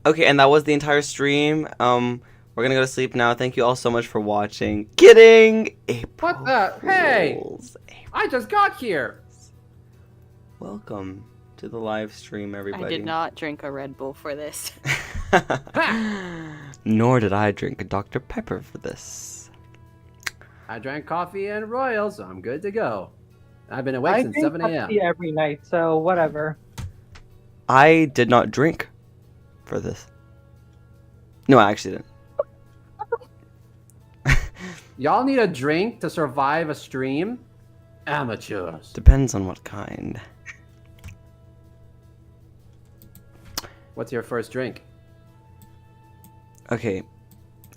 Okay, and that was the entire stream. We're gonna go to sleep now. Thank you all so much for watching. Kidding! April What the? Hey! Fools. I just got here! Welcome to the live stream, everybody. I did not drink a Red Bull for this. Nor did I drink a Dr. Pepper for this. I drank coffee and Royal, so I'm good to go. I've been awake since 7 a.m. I drink Pepsi every night, so whatever. I did not drink for this. No, I actually didn't. Y'all need a drink to survive a stream? Amateurs. Depends on what kind. What's your first drink? Okay,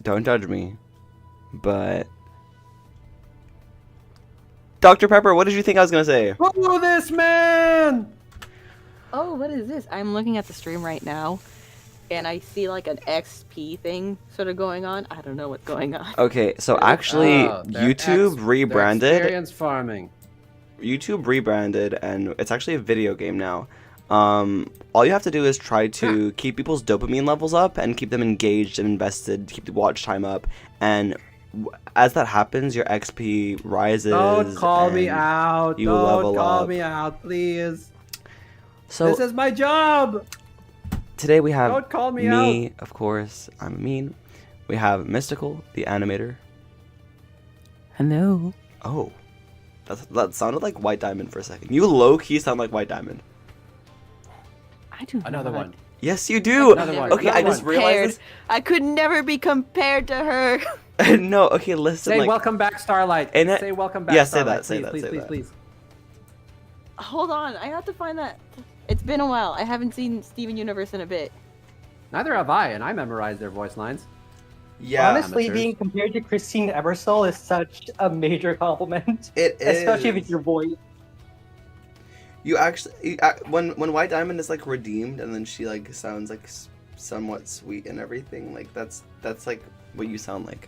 don't judge me, but... Dr. Pepper, what did you think I was gonna say? Oh, this man! Oh, what is this? I'm looking at the stream right now, and I see like an XP thing sort of going on. I don't know what's going on. Okay, so actually, they're YouTube rebranded. Experience farming. YouTube rebranded, and it's actually a video game now. All you have to do is try to keep people's dopamine levels up and keep them engaged and invested, keep the watch time up, and as that happens, your XP rises. Don't call me and out. you Don't level call up. me out, please. So This is my job. today we have Don't call me me, of course, I'm Amin. We have Mystical, the animator. Hello. Oh, that sounded like White Diamond for a second. You low-key sound like White Diamond. I do Another not. one. Yes, you do. Another one. Okay, I Another just one. realized I could never be compared to her. this. No, okay, listen. Say like, welcome back, Starlight. And it- Say welcome back, Yeah, say Starlight. that, say Please, that, please, say please, that. please. Hold on, I have to find that. It's been a while. I haven't seen Steven Universe in a bit. Neither have I, and I memorized their voice lines. yeah, Honestly, amateurs. being compared to Christine Ebersole is such a major compliment. it is. Especially with your voice. You actually, when White Diamond is like redeemed, and then she like sounds like somewhat sweet and everything. Like that's like what you sound like.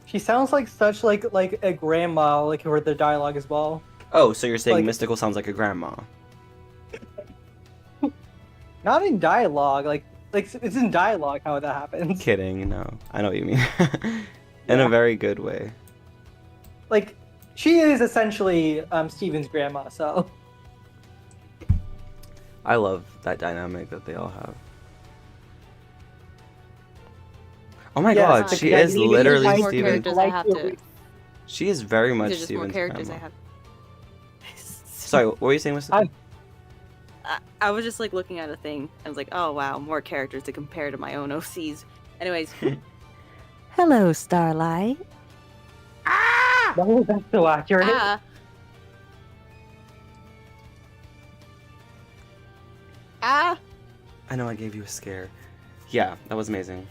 She sounds like such like a grandma, like with the dialogue as well. Oh, so you're saying Like- Mystical sounds like a grandma? Not in dialogue, like it's in dialogue how that happens. Kidding, no. I know what you mean. In a Yeah. very good way. Like she is essentially Steven's grandma, so I love that dynamic that they all have. Oh my Yes, god, the she guy is leading literally the more Steven's. characters I have to. She is very much These are just more Steven's characters grandma. I have. Sorry, what were you saying, Mystical? I was just like looking at a thing. I was like, oh wow, more characters to compare to my own OCs. Anyways. Hello, Starlight. that's so accurate. Ah. Ah. I know I gave you a scare. Yeah, that was amazing.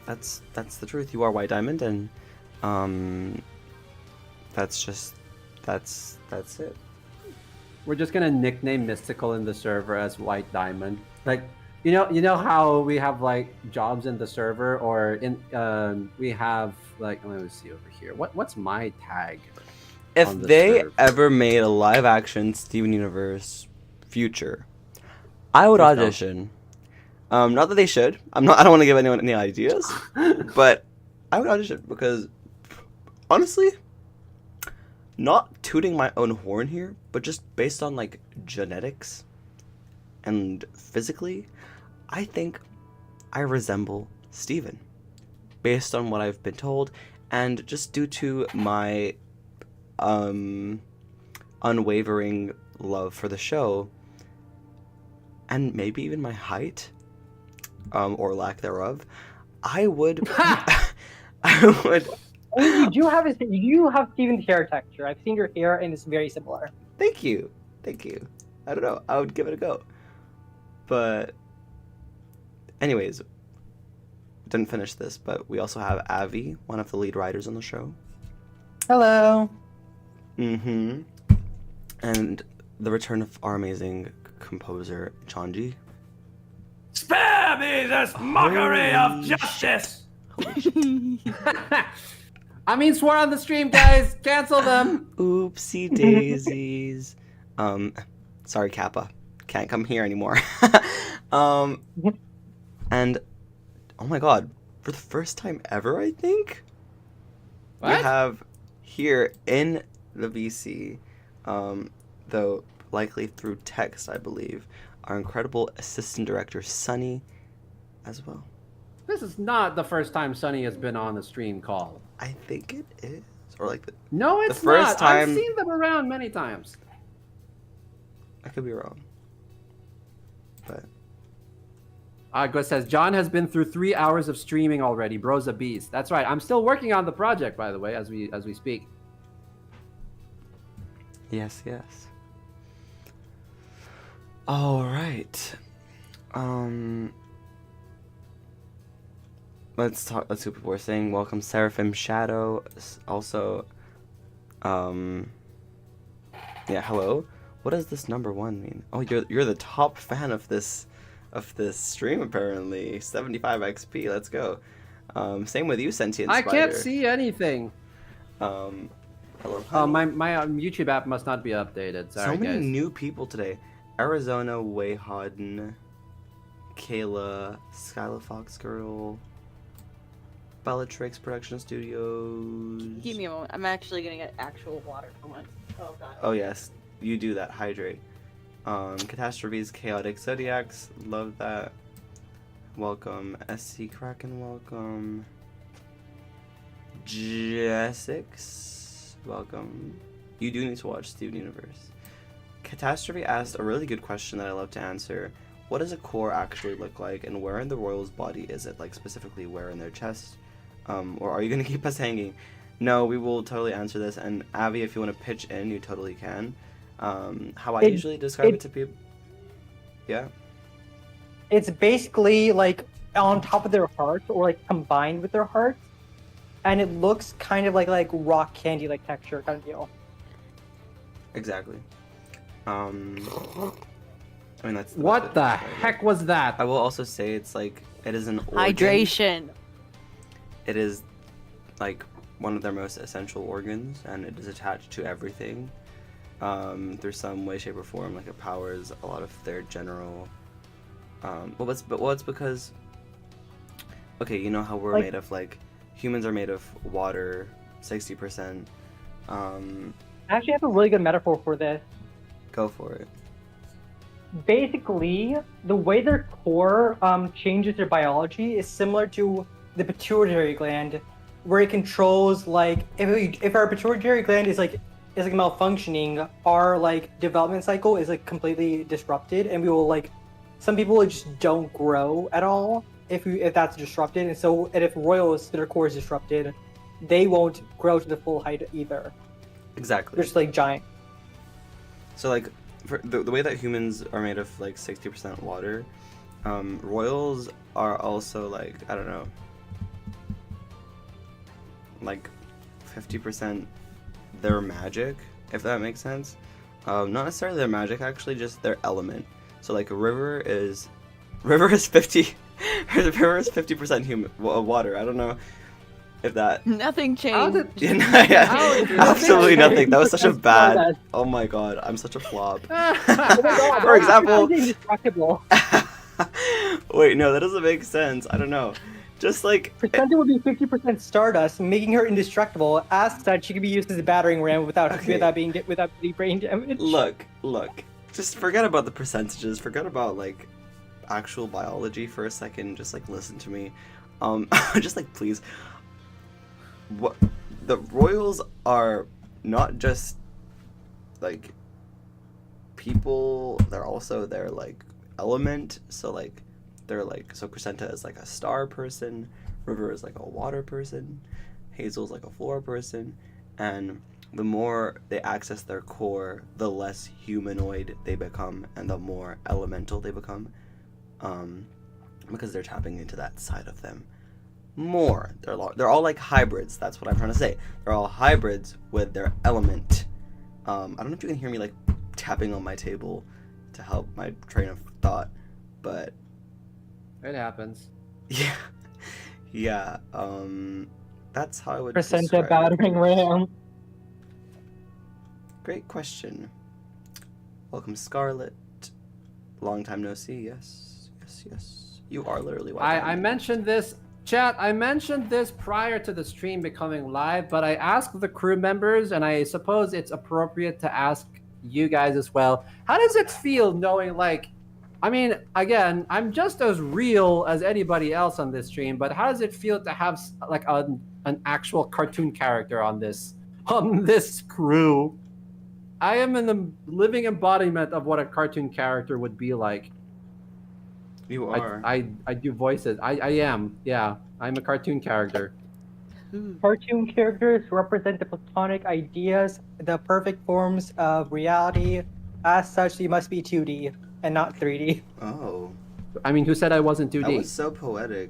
That's the truth. You are White Diamond, and that's it. We're just gonna nickname Mystical in the server as White Diamond. Like, you know how we have like jobs in the server, or in we have like, let me see over here. What's my tag? If On the they server. ever made a live action Steven Universe future, I would Please don't. audition. Not that they should. I don't want to give anyone any ideas, but I would audition because honestly, not tooting my own horn here, but just based on like genetics and physically, I think I resemble Steven based on what I've been told, and just due to my unwavering love for the show, and maybe even my height, or lack thereof, I would I would I mean, you do have Steven's hair texture. I've seen your hair and it's very similar. thank you. I don't know, I would give it a go. But anyways, didn't finish this, but we also have Avi, one of the lead writers on the show. Hello. Mm-hmm. And the return of our amazing composer, Chanji. Spare me this mockery of Holy justice! I mean, swore on the stream, guys. Cancel them. Oopsie daisies. Sorry, Kappa. Can't come here anymore. And oh my god, for the first time ever, I think we What? have here in the VC, though likely through text, I believe, our incredible assistant director Sunny as well. This is not the first time Sunny has been on the stream call. I think it is, or like No, it's first not. I've time- seen them around many times. I could be wrong, but Agua says, John has been through 3 hours of streaming already. Bro's a beast. That's right. I'm still working on the project, by the way, as we speak. yes. All right. Let's see what people are saying. Welcome, Seraphim Shadow. Also, yeah, hello. What does this number 1 mean? Oh, you're the top fan of this stream apparently. 75 XP. Let's go. Same with you, Sentient I Spider. can't see anything. Hello. Oh, honey. my YouTube app must not be updated. Sorry, So many guys. new people today. Arizona, Wayhodden, Kayla, Skyla Fox Girl, Bellatrix Production Studios. Give me a moment. I'm actually gonna get actual water for once. Oh god. Oh yes, you do that. Hydrate. Catastrophes, Chaotic Zodiacs. Love that. Welcome, SC Kraken. Welcome, Jessix. Welcome. You do need to watch Steven Universe. Catastrophe asked a really good question that I love to answer. What does a core actually look like, and where in the royal's body is it? Like, specifically, where in their chest? Or are you going to keep us hanging? No, we will totally answer this. And Avi, if you want to pitch in, you totally can. How I usually describe it to people. Yeah. It's basically like on top of their hearts or like combined with their hearts, and it looks kind of like rock candy like texture kind of deal. Exactly. I mean, that's What the heck was that? I will also say it's like it is an organ. Hydration. It is like one of their most essential organs, and it is attached to everything through some way, shape, or form. Like it powers a lot of their general. Well, it's because. Okay, you know how we're made of like humans are made of water, 60%. I actually have a really good metaphor for this. Go for it. Basically, the way their core changes their biology is similar to the pituitary gland, where it controls like if our pituitary gland is malfunctioning, our like development cycle is like completely disrupted, and we will like some people just don't grow at all if that's disrupted, and if royals their core is disrupted, they won't grow to the full height either. Exactly. They're just like giant. So like for the way that humans are made of like 60% water, royals are also like, I don't know, like 50% their magic, if that makes sense. Not necessarily their magic, actually, just their element. So like river is 50 river is 50% water. I don't know if that Nothing changed. absolutely nothing. That was such a bad. Oh my god, I'm such a flop. For example, indestructible. Wait, no, that doesn't make sense. I don't know. Just like Placenta would be 50% Stardust, making her indestructible. As such, she could be used as a battering ram without being brain damage. Look. Just forget about the percentages. Forget about like actual biology for a second. Just like listen to me. Just like please. What the royals are not just like people. They're also their like element. So like they're like Crescenta is like a star person. River is like a water person. Hazel's like a floor person, and the more they access their core, the less humanoid they become, and the more elemental they become, because they're tapping into that side of them more. They're all like hybrids. That's what I'm trying to say. They're all hybrids with their element. I don't know if you can hear me like tapping on my table to help my train of thought, but It happens. yeah. That's how I would Placenta describe it. battering ram. Great question. Welcome, Scarlet. Long time no see. Yes. You are literally white I diamond. mentioned this, chat. I mentioned this prior to the stream becoming live, but I asked the crew members, and I suppose it's appropriate to ask you guys as well. How does it feel knowing, like, I mean, again, I'm just as real as anybody else on this stream, but how does it feel to have like an actual cartoon character on this crew? I am in the living embodiment of what a cartoon character would be like. You are. I do voices. I am. Yeah, I'm a cartoon character. Cartoon characters represent the platonic ideas, the perfect forms of reality. As such, they must be 2D and not 3D. Oh. I mean, who said I wasn't 2D? That was so poetic.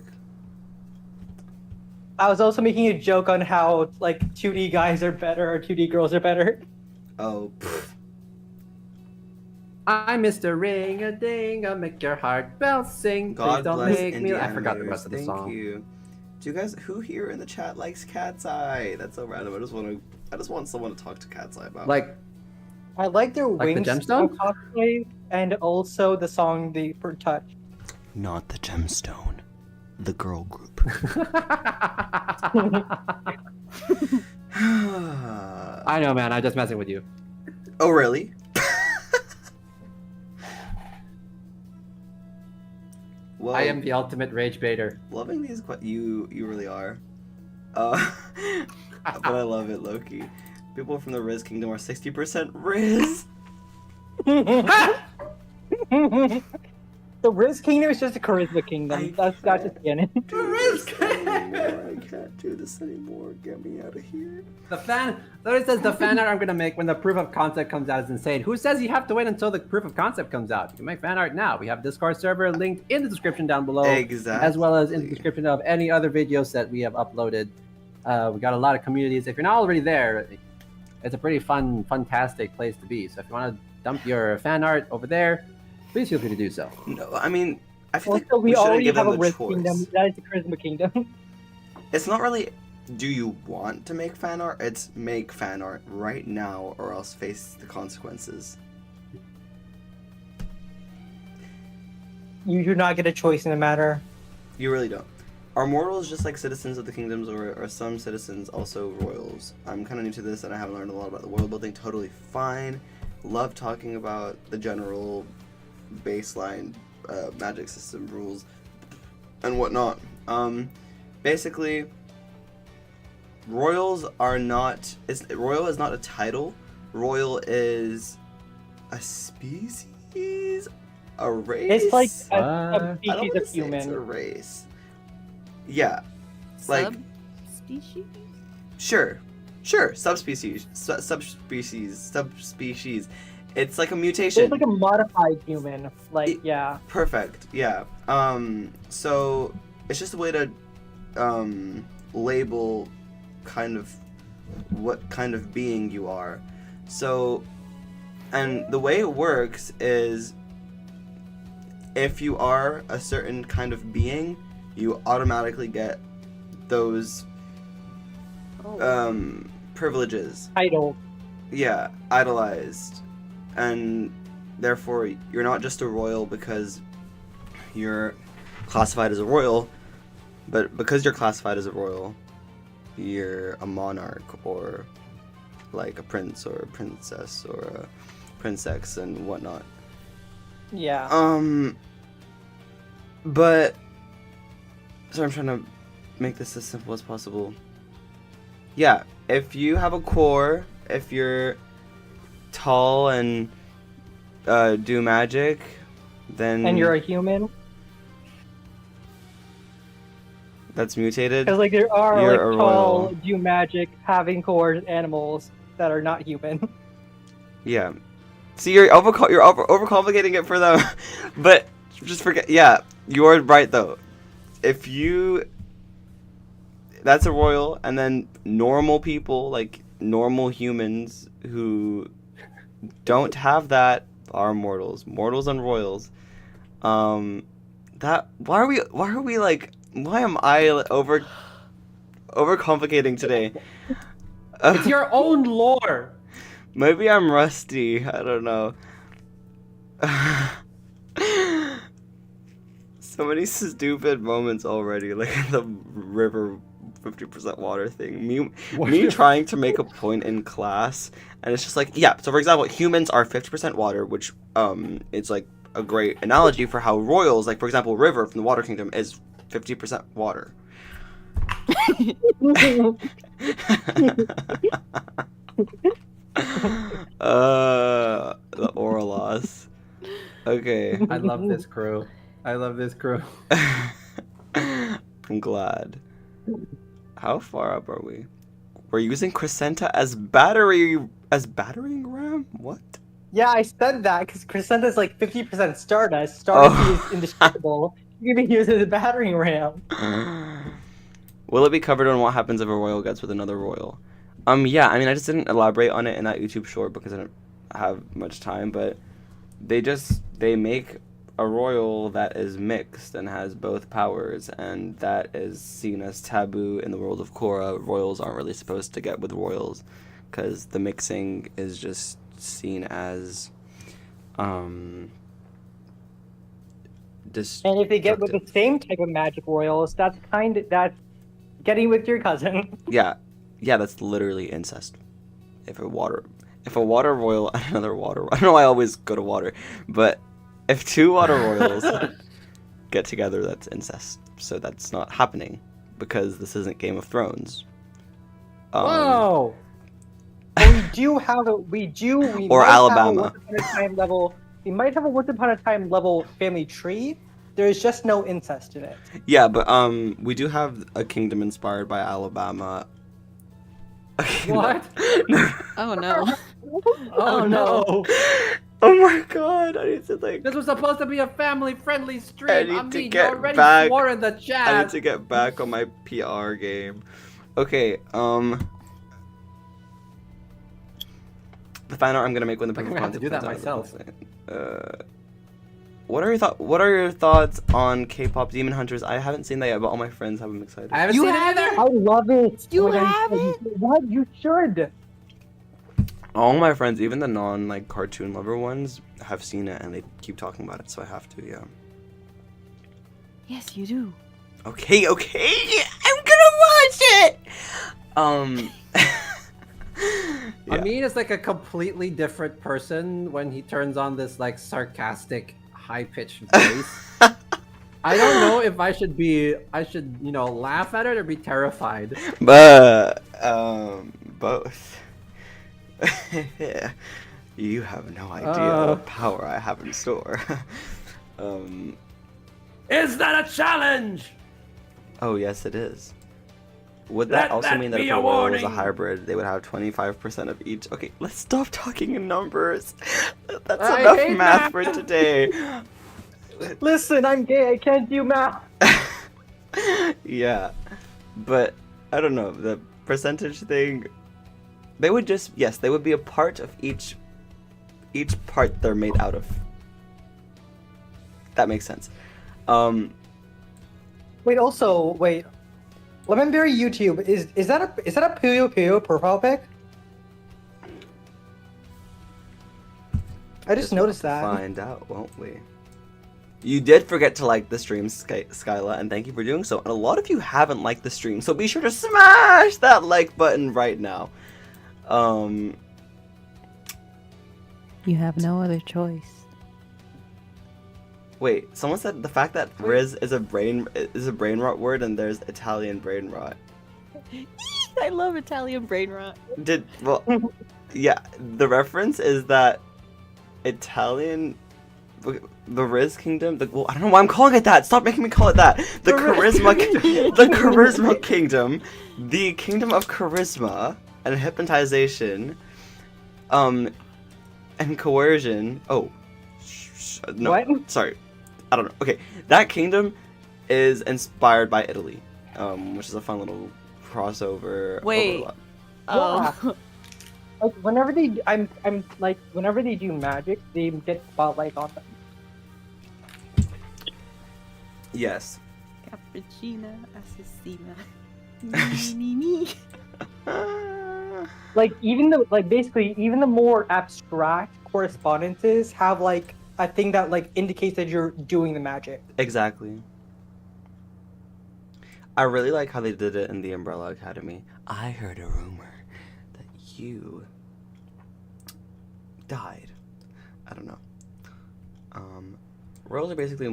I was also making a joke on how like 2D guys are better or 2D girls are better. Oh. Pfft. I'm Mr. Ring-a-ding-a, make your heart bells sing. God Please don't bless make me. indie I forgot the animators. rest of the Thank song. you. Do you guys, who here in the chat likes Cat's Eye? That's so random. I just want someone to talk to Cat's Eye about. Like, I like their Like the wings gemstone? cosplay and also the song they touch. Not the gemstone, the girl group. I know, man. I'm just messing with you. Oh, really? Well, I am the ultimate rage baiter. loving these. You really are. But I love it, Loki. People from the Riz Kingdom are 60% Riz. The Riz Kingdom is just a charisma kingdom. That's just canon. The Riz Kingdom. I can't do this anymore. Get me out of here. The fan. So it says the fan art I'm gonna make when the proof of concept comes out is insane. Who says you have to wait until the proof of concept comes out? You can make fan art now. We have Discord server linked in the description down below, Exactly. as well as in the description of any other videos that we have uploaded. We got a lot of communities. If you're not already there, it's a pretty fantastic place to be. So if you want to dump your fan art over there, please feel free to do so. No, I mean, I feel like Also, we shouldn't already give have them a the Riz choice. Kingdom. That is the charisma kingdom. It's not really, do you want to make fan art? It's make fan art right now or else face the consequences. You do not get a choice in the matter. You really don't. Are mortals just like citizens of the kingdoms, or are some citizens also royals? I'm kind of new to this and I haven't learned a lot about the world building. Totally fine. Love talking about the general baseline magic system rules and whatnot. Basically, royals are not. Royal is not a title. Royal is a species, a race. It's like What? a I don't species want of to say it's a human. race. Yeah, like Subspecies? sure, subspecies. It's like a mutation. It's like a modified human. Like, yeah. Perfect. Yeah. So it's just a way to label kind of what kind of being you are. So, and the way it works is if you are a certain kind of being, you automatically get those privileges. Idol. Yeah, idolized. And therefore, you're not just a royal because you're classified as a royal, but because you're classified as a royal, you're a monarch or like a prince or a princess or a princess and whatnot. Yeah. But so I'm trying to make this as simple as possible. Yeah, if you have a core, if you're tall and do magic, then And you're a human. that's mutated. Because like there are You're a like tall, royal. do magic, having cores animals that are not human. Yeah. See, you're overcomplicating it for them, but just forget. Yeah, you're right though. If you, that's a royal, and then normal people, like normal humans who don't have that, are mortals. Mortals and royals. That why are we like? Why am I overcomplicating today? It's your own lore. Maybe I'm rusty. I don't know. So many stupid moments already, like the river 50% water thing. Me trying to make a point in class, and it's just like, yeah. So for example, humans are 50% water, which it's like a great analogy for how royals, like for example, river from the Water Kingdom is 50% water. The oral loss. Okay. I love this crew. I love this crew. I'm glad. How far up are we? We're using Crescenta as battering ram? What? Yeah, I said that because Crescenta is like 50% Stardust. Stardust Oh. is indestructible. You can use it as a battering ram. Will it be covered on what happens if a royal gets with another royal? Yeah, I mean, I just didn't elaborate on it in that YouTube short because I didn't have much time, but they make a royal that is mixed and has both powers, and that is seen as taboo in the world of Cora. Royals aren't really supposed to get with royals because the mixing is just seen as And if they get with the same type of magic royals, that's getting with your cousin. Yeah, that's literally incest. If a water royal and another water, I don't know why I always go to water, but if two water royals get together, that's incest. So that's not happening because this isn't Game of Thrones. Whoa! But we Or might Alabama. We might have a Once Upon a Time level family tree. There's just no incest in it. Yeah, but we do have a kingdom inspired by Alabama. What? Oh no. Oh no! Oh my god! I need to like. This was supposed to be a family-friendly I stream. need I to mean, you get already back. swore in the I need chat. to get back on my PR game. Okay, the fan art I'm gonna make when the I'm perfect gonna have to do that content comes myself. out. What are your thoughts on K-pop Demon Hunters? I haven't seen that yet, but all my friends have them excited. I haven't You seen it haven't? either. I love it. You Oh my God, haven't? What? You should. All my friends, even the non like cartoon lover ones, have seen it and they keep talking about it, so I have to. Yeah. Yes, you do. Okay, I'm gonna watch it. I mean, it's like a completely different person when he turns on this like sarcastic, high-pitched voice. I don't know if I should laugh at it or be terrified. But both. You have no idea what power I have in store. Is that a challenge? Oh yes, it is. Would Let that also that mean that be if a a royal was a warning. hybrid, they would have 25% of each? Okay, let's stop talking in numbers. That's I enough hate math math. for today. Listen, I'm gay. I can't do math. Yeah, but I don't know, the percentage thing. They would be a part of each part they're made out of. That makes sense. Wait. Lemonberry YouTube is that a Puyo Puyo profile pic? I just noticed we'll that. Find out, won't we? You did forget to like the stream, Skyla, and thank you for doing so. And a lot of you haven't liked the stream, so be sure to smash that like button right now. You have no other choice. Wait, someone said the fact that Riz is a brain rot word, and there's Italian brain rot. I love Italian brain rot. Yeah, the reference is that Italian, the Riz Kingdom. I don't know why I'm calling it that. Stop making me call it that. The Charisma Kingdom, the Kingdom of Charisma and Hypnotization, and Coercion. Oh, no, What? sorry, I don't know. Okay, that kingdom is inspired by Italy, which is a fun little crossover. Wait. overlap. Oh. Like whenever they, whenever they do magic, they get spotlight on them. Yes. Cappuccina assassina. Me. Like even the basically even the more abstract correspondences have like a thing that like indicates that you're doing the magic. Exactly. I really like how they did it in the Umbrella Academy. I heard a rumor that you died. I don't know. Royals are basically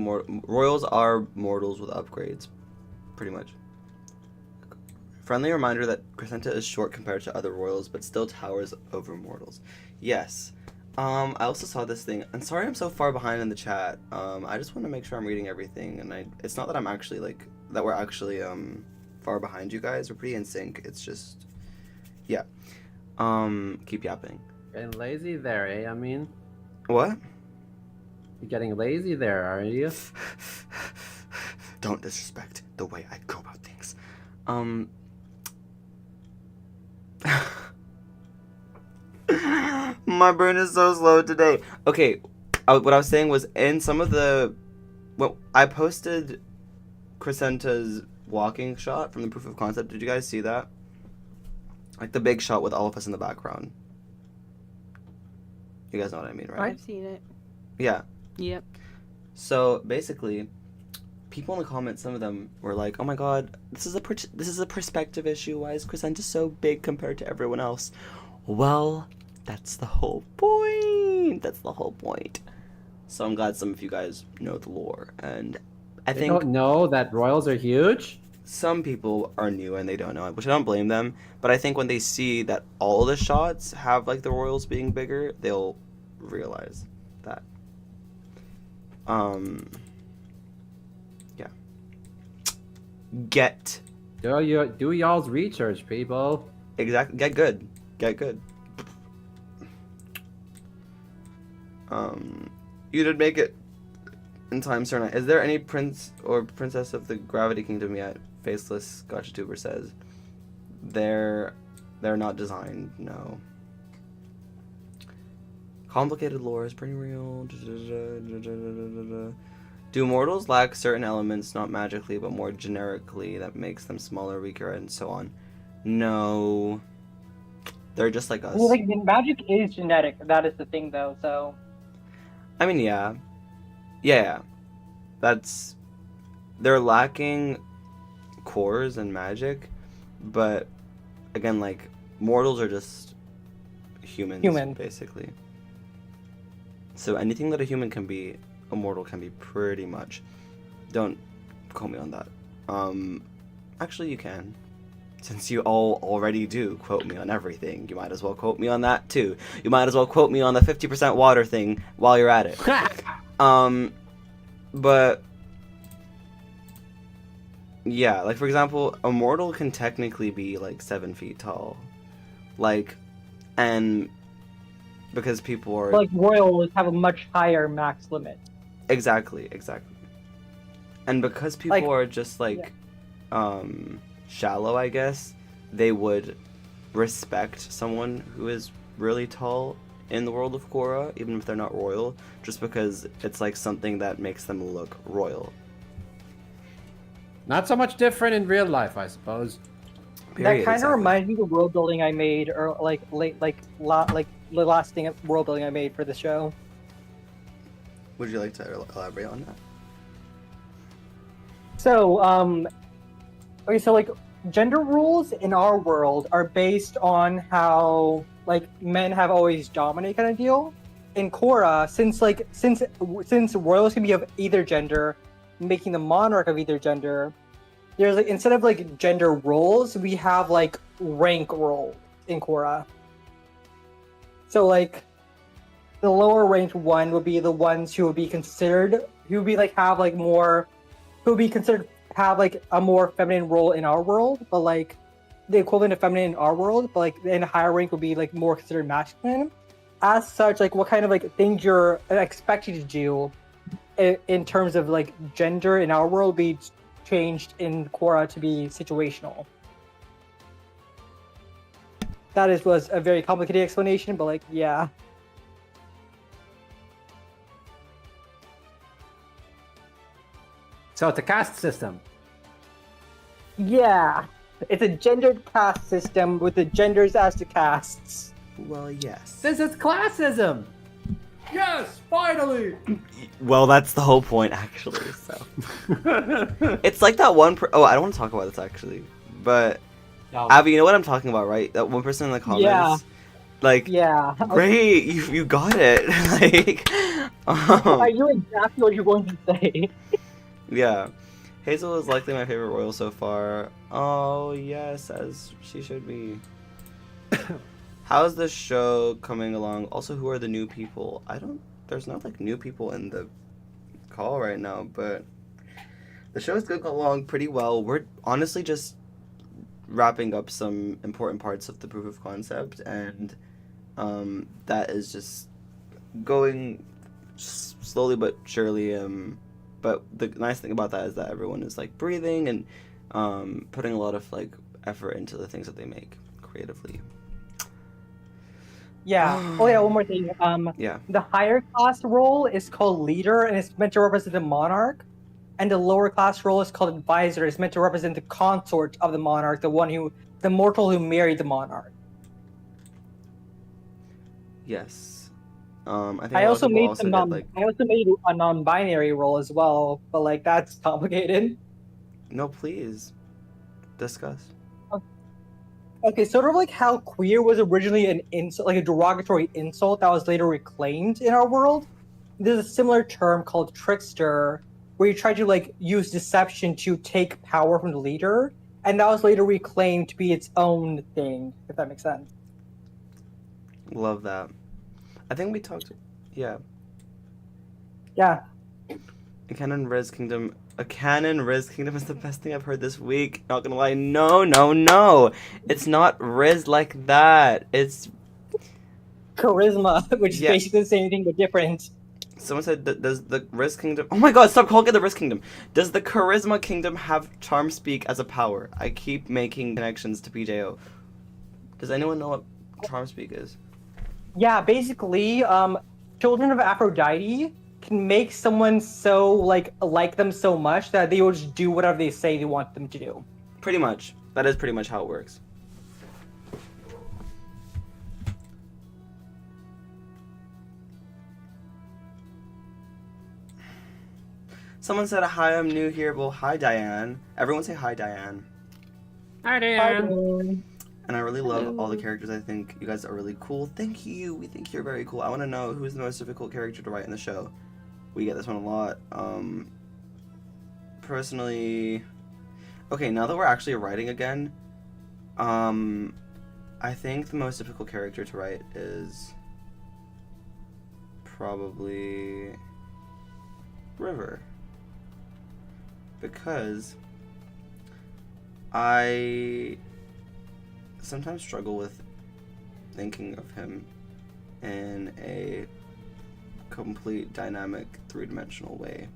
Royals are mortals with upgrades, pretty much. Friendly reminder that Crescenta is short compared to other royals, but still towers over mortals. Yes. I also saw this thing. I'm sorry I'm so far behind in the chat. I just want to make sure I'm reading everything, and it's not that I'm actually like that we're actually far behind you guys. We're pretty in sync. It's just yeah. Keep yapping. Getting lazy there, eh? I mean, What? you're getting lazy there, are you? Don't disrespect the way I go about things. My brain is so slow today. Okay, what I was saying was in some of the... Well, I posted Crescenta's walking shot from the proof of concept. Did you guys see that? Like the big shot with all of us in the background. You guys know what I mean, right? I've seen it. Yeah. Yep. So basically, people in the comments, some of them were like, "Oh my god, this is a perspective issue. Why is Crescenta so big compared to everyone else?" Well, that's the whole point. That's the whole point. So I'm glad some of you guys know the lore, and I They think don't know that royals are huge? some people are new and they don't know it, which I don't blame them. But I think when they see that all the shots have like the royals being bigger, they'll realize that. Yeah. Get Do y'all's research, people. exactly. Get good. Get good. You did make it in time, sir. Is there any prince or princess of the Gravity Kingdom yet? Faceless Gotcha Tuber says. They're not designed. No. Complicated lore is pretty real. Do mortals lack certain elements, not magically, but more generically, that makes them smaller, weaker, and so on? No. They're just like us. Well, like magic is genetic. That is the thing, though. So I mean, yeah. Yeah. They're lacking cores and magic, but again, like, mortals are just humans, basically. So anything that a human can be, a mortal can be pretty much. Don't quote me on that. Actually, you can. Since you all already do quote me on everything, you might as well quote me on that too. You might as well quote me on the 50% water thing while you're at it. But yeah, like for example, a mortal can technically be like 7 feet tall, like, and because people are like royals have a much higher max limit. exactly, and because people Like, are just like shallow, I guess they would respect someone who is really tall in the world of Cora, even if they're not royal, just because it's like something that makes them look royal. Not so much different in real life, I suppose. Period, that kind of exactly. reminds me of the world building I made, or like the last thing world building I made for the show. Would you like to elaborate on that? So, okay, so like gender rules in our world are based on how like men have always dominated, kind of deal. In Cora, since royals can be of either gender, making the monarch of either gender, there's like instead of like gender roles, we have like rank role in Cora. So like the lower ranked one would be the ones who would be considered have like a more feminine role in our world, but like the equivalent of feminine in our world, but like in a higher rank would be like more considered masculine. As such, like what kind of like things you're expected to do in terms of like gender in our world be changed in Cora to be situational. That was a very complicated explanation, but like yeah. So it's a caste system. Yeah. It's a gendered caste system with the genders as the castes. Well, yes. This is classism. Yes, finally. Well, that's the whole point, actually. So it's like that one. Oh, I don't want to talk about this actually, but No. Abby, you know what I'm talking about, right? That one person in the comments. Yeah. Like, Yeah. great, you got it. Like, I knew exactly what you were going to say. yeah. Hazel is likely my favorite royal so far. Oh yes, as she should be. How's the show coming along? Also, who are the new people? There's not like new people in the call right now, but the show's going along pretty well. We're honestly just wrapping up some important parts of the proof of concept, and that is just going slowly but surely. But the nice thing about that is that everyone is like breathing and putting a lot of like effort into the things that they make creatively. Yeah. Oh yeah, one more thing. Yeah. The higher class role is called leader, and it's meant to represent the monarch. And the lower class role is called advisor. It's meant to represent the consort of the monarch, the mortal who married the monarch. Yes. I think I a lot of also people made also some get like, I also made a non-binary role as well, but like that's complicated. no, please discuss. Okay, sort of like how queer was originally an insult, like a derogatory insult that was later reclaimed in our world. There's a similar term called trickster, where you try to like use deception to take power from the leader, and that was later reclaimed to be its own thing, if that makes sense. Love that. I think we talked. Yeah. Yeah. A canon Riz Kingdom is the best thing I've heard this week. Not gonna lie, no. It's not Riz like that. It's Charisma, which is Yeah. basically the same thing but different. Someone said, does the Riz Kingdom... Oh my god, stop calling it the Riz Kingdom. Does the Charisma Kingdom have Charm Speak as a power? I keep making connections to PJO. Does anyone know what Charm Speak is? Yeah, basically, children of Aphrodite can make someone so like them so much that they will just do whatever they say they want them to do. Pretty much. That is pretty much how it works. Someone said, hi, I'm new here. Well, hi, Diane. Everyone say hi, Diane. Hi, Dan. And I really love all the characters. I think you guys are really cool. Thank you. We think you're very cool. I want to know who's the most difficult character to write in the show. We get this one a lot. Personally... Okay, now that we're actually writing again, I think the most difficult character to write is probably River. Because I sometimes struggle with thinking of him in a complete dynamic three-dimensional way.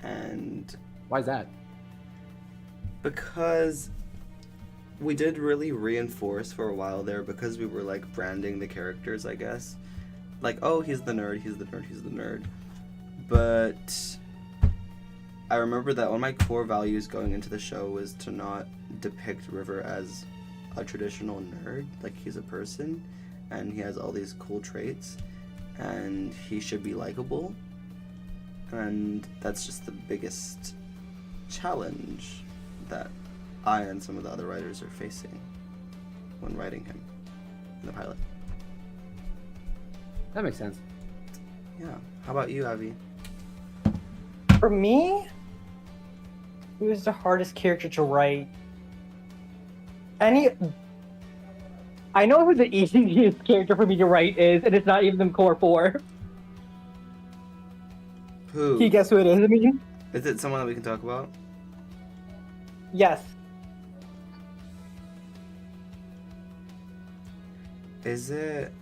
And Why is that? because we did really reinforce for a while there, because we were like branding the characters, I guess. Like, oh, he's the nerd, he's the nerd, he's the nerd. But I remember that one of my core values going into the show was to not depict River as a traditional nerd. Like, he's a person and he has all these cool traits and he should be likable. And that's just the biggest challenge that I and some of the other writers are facing when writing him in the pilot. That makes sense. Yeah. How about you, Avi? For me, who is the hardest character to write? I know who the easiest character for me to write is, and it's not even the core 4. Who? Can you guess who it is? I mean, Is it someone that we can talk about? yes. Is it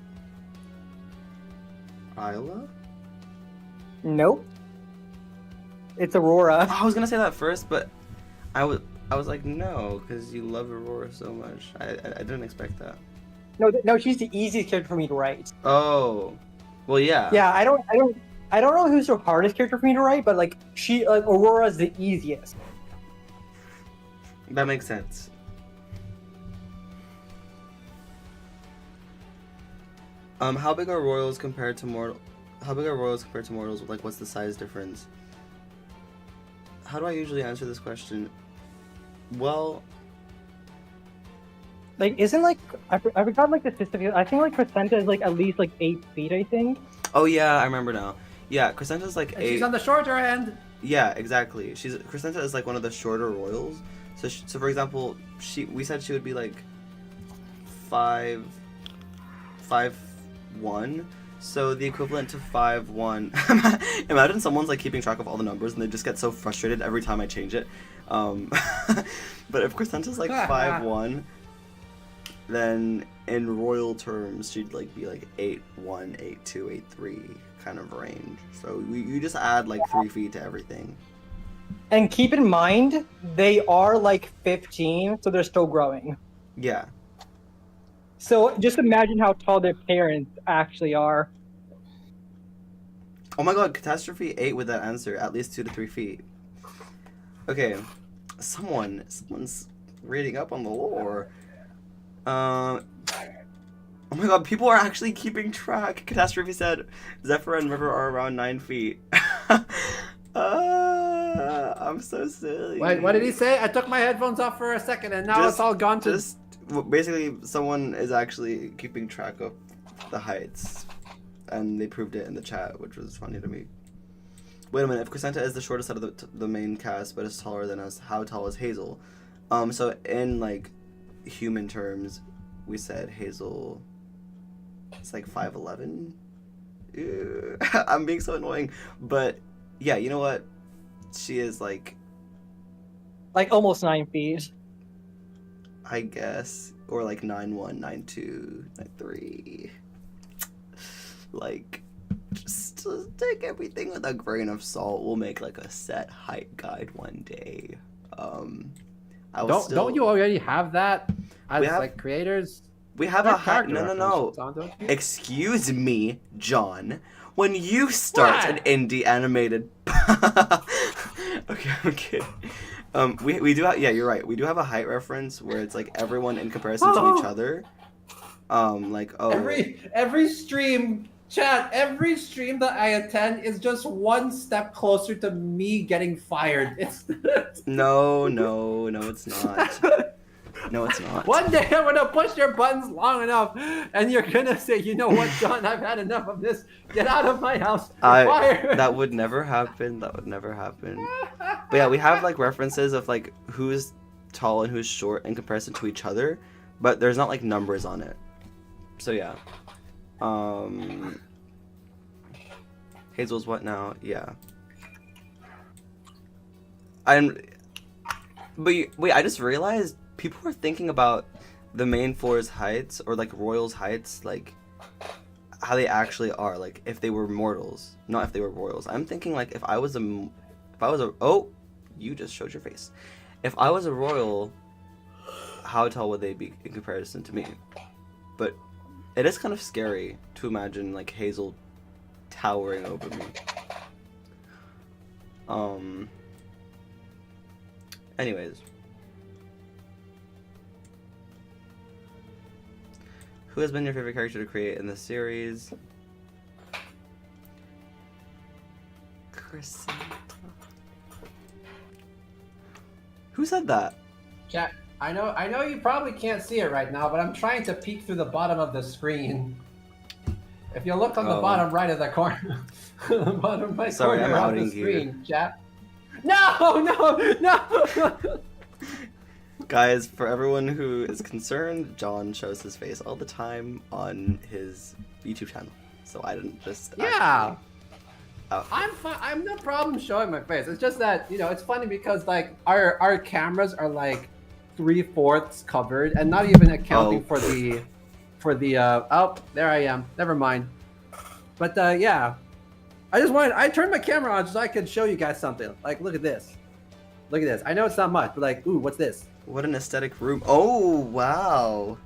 Isla? Nope. It's Aurora. I was gonna say that first, but I was like, no, because you love Aurora so much. I didn't expect that. No, she's the easiest character for me to write. Oh, well, yeah. Yeah, I don't know who's the hardest character for me to write, but like Aurora's the easiest. That makes sense. How big are royals compared to How big are royals compared to mortals? Like, what's the size difference? How do I usually answer this question? Well, Like, isn't like I forgot like the system. I think like Crescenta is like at least like 8 feet. I think. oh yeah, I remember now. Yeah, Crescenta's like And 8. she's on the shorter end. Yeah, exactly. Crescenta is like one of the shorter royals. So so for example, we said she would be like 5'1". So the equivalent to 5'1". Imagine someone's like keeping track of all the numbers and they just get so frustrated every time I change it. But if Crescenta's like 5'1", then in royal terms she'd like be like 8'1", 8'2", 8'3" kind of range. So you just add like 3 feet to everything. And keep in mind, they are like 15, so they're still growing. Yeah. So just imagine how tall their parents actually are. Oh my god, Catastrophe 8 with that answer, at least 2 to 3 feet. Okay, someone's reading up on the lore. Oh my god, people are actually keeping track. Catastrophe said Zephyr and River are around 9 feet. I'm so silly. Wait, what did he say? I took my headphones off for a second and now it's all gone to... Basically, someone is actually keeping track of the heights. And they proved it in the chat, which was funny to me. Wait a minute, if Crescenta is the shortest out of the main cast, but is taller than us, how tall is Hazel? So in, like, human terms, we said Hazel is, like, 5'11". Ew. I'm being so annoying. But, yeah, you know what? She is, like almost 9 feet. I guess. Or, like, 9'1", 9'2", 9'3". Like, just take everything with a grain of salt. We'll make like a set height guide one day. Don't you already have that as like creators? We have a height. No. Excuse me, John. When you start an indie animated, okay, I'm kidding. We do have, yeah, you're right. We do have a height reference where it's like everyone in comparison to each other. Like every stream. Chat, every stream that I attend is just one step closer to me getting fired. No, it's not. No, it's not. One day I'm gonna push your buttons long enough, and you're gonna say, "You know what, John? I've had enough of this. Get out of my house. You're fired." That would never happen. That would never happen. But yeah, we have like references of like who's tall and who's short in comparison to each other, but there's not like numbers on it. So yeah. Hazel's what now? Yeah. Wait, I just realized people are thinking about the main floor's heights or like royals' heights, like how they actually are, like if they were mortals, not if they were royals. I'm thinking like if I was a oh, you just showed your face. If I was a royal, how tall would they be in comparison to me? But it is kind of scary to imagine like Hazel towering over me. Anyways. Who has been your favorite character to create in this series? Crescenta. Who said that? Chat, I know you probably can't see it right now, but I'm trying to peek through the bottom of the screen. If you look on the bottom right of the corner, the bottom right Sorry, corner I'm of the outing screen, you. chat. No! Guys, for everyone who is concerned, John shows his face all the time on his YouTube channel. So I didn't just Yeah. I'm fine. I'm no problem showing my face. It's just that, it's funny because like our cameras are like 3/4 covered and not even accounting for the oh, there I am. Never mind. But yeah. I turned my camera on so I could show you guys something. Like, look at this. Look at this. I know it's not much, but like, ooh, what's this? What an aesthetic room. Oh, wow.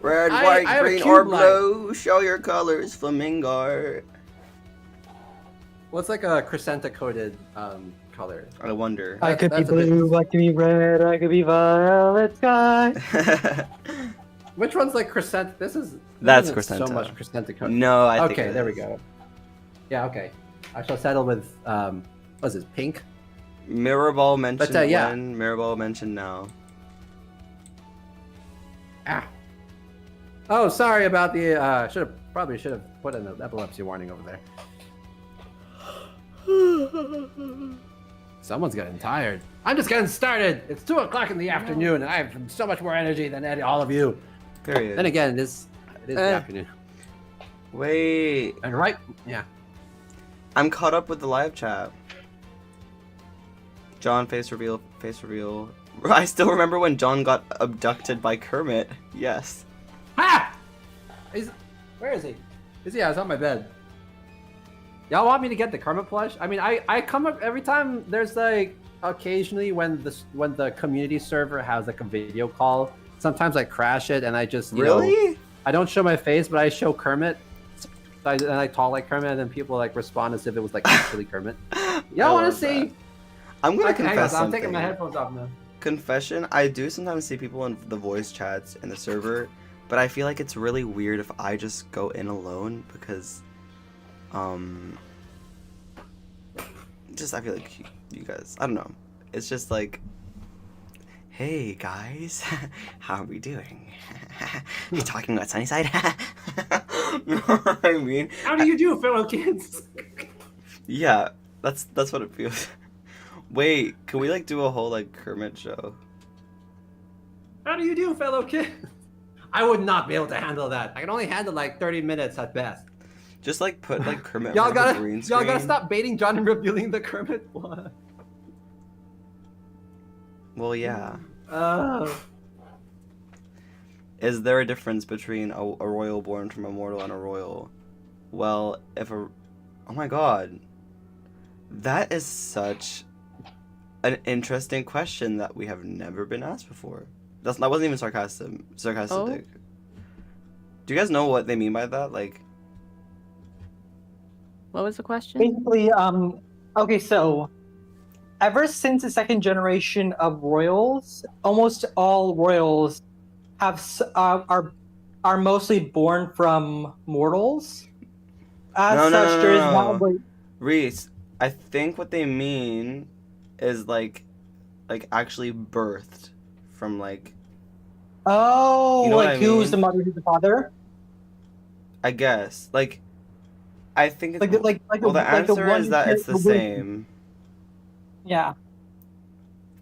Red, white, green, or blue. Show your colors, flamingo. What's like a Crescenta coated color? I wonder. I could be blue, I could be red, I could be violet sky. Which one's like Crescent? This is That's isn't So Crescenta. much Crescenta. No, I think Okay, it there we is. go. Yeah, okay. I shall settle with what's this? Pink. Mirrorball mentioned yeah. when, Mirrorball mentioned now. Ah. Oh, sorry about the. Probably should have put an epilepsy warning over there. Someone's getting tired. I'm just getting started. It's 2:00 in the afternoon, and I have so much more energy than all of you. Period. Then again, it is the afternoon. Wait, And right, yeah. I'm caught up with the live chat. John face reveal, face reveal. I still remember when John got abducted by Kermit. Yes. Ha! Where is he? Is he? I was on my bed. Y'all want me to get the Kermit plush? I mean, I come up every time. There's like occasionally when the community server has like a video call. Sometimes I crash it and I just you know, Really? I don't show my face, but I show Kermit. And I talk like Kermit, and then people like respond as if it was like actually Kermit. Y'all want to see? I'm gonna Okay, hang on, confess I'm something. taking my headphones off now. Confession, I do sometimes see people in the voice chats in the server, but I feel like it's really weird if I just go in alone because, just I feel like you guys, I don't know. It's just like, hey guys, how are we doing? We talking about Sunnyside? You know what I mean? How do you do, fellow kids? Yeah, that's what it feels. Wait, can we like do a whole like Kermit show? How do you do, fellow kids? I would not be able to handle that. I can only handle like 30 minutes at best. Just like put like Kermit Y'all on the gotta, green y'all screen. gotta stop baiting John and revealing the Kermit one. Well, yeah. Is there a difference between a royal born from a mortal and a royal? Well, if a... Oh my god. That is such an interesting question that we have never been asked before. That wasn't even sarcastic. Oh. Do you guys know what they mean by that? Like... What was the question? Basically, okay, so ever since the second generation of royals, almost all royals are mostly born from mortals. As such, there is not like Reese, I think what they mean is like actually birthed from like, oh, You know what like I who's mean? the mother, who's the father? I guess like, I think it's Like well the like answer one is that it's the womb. same. Yeah,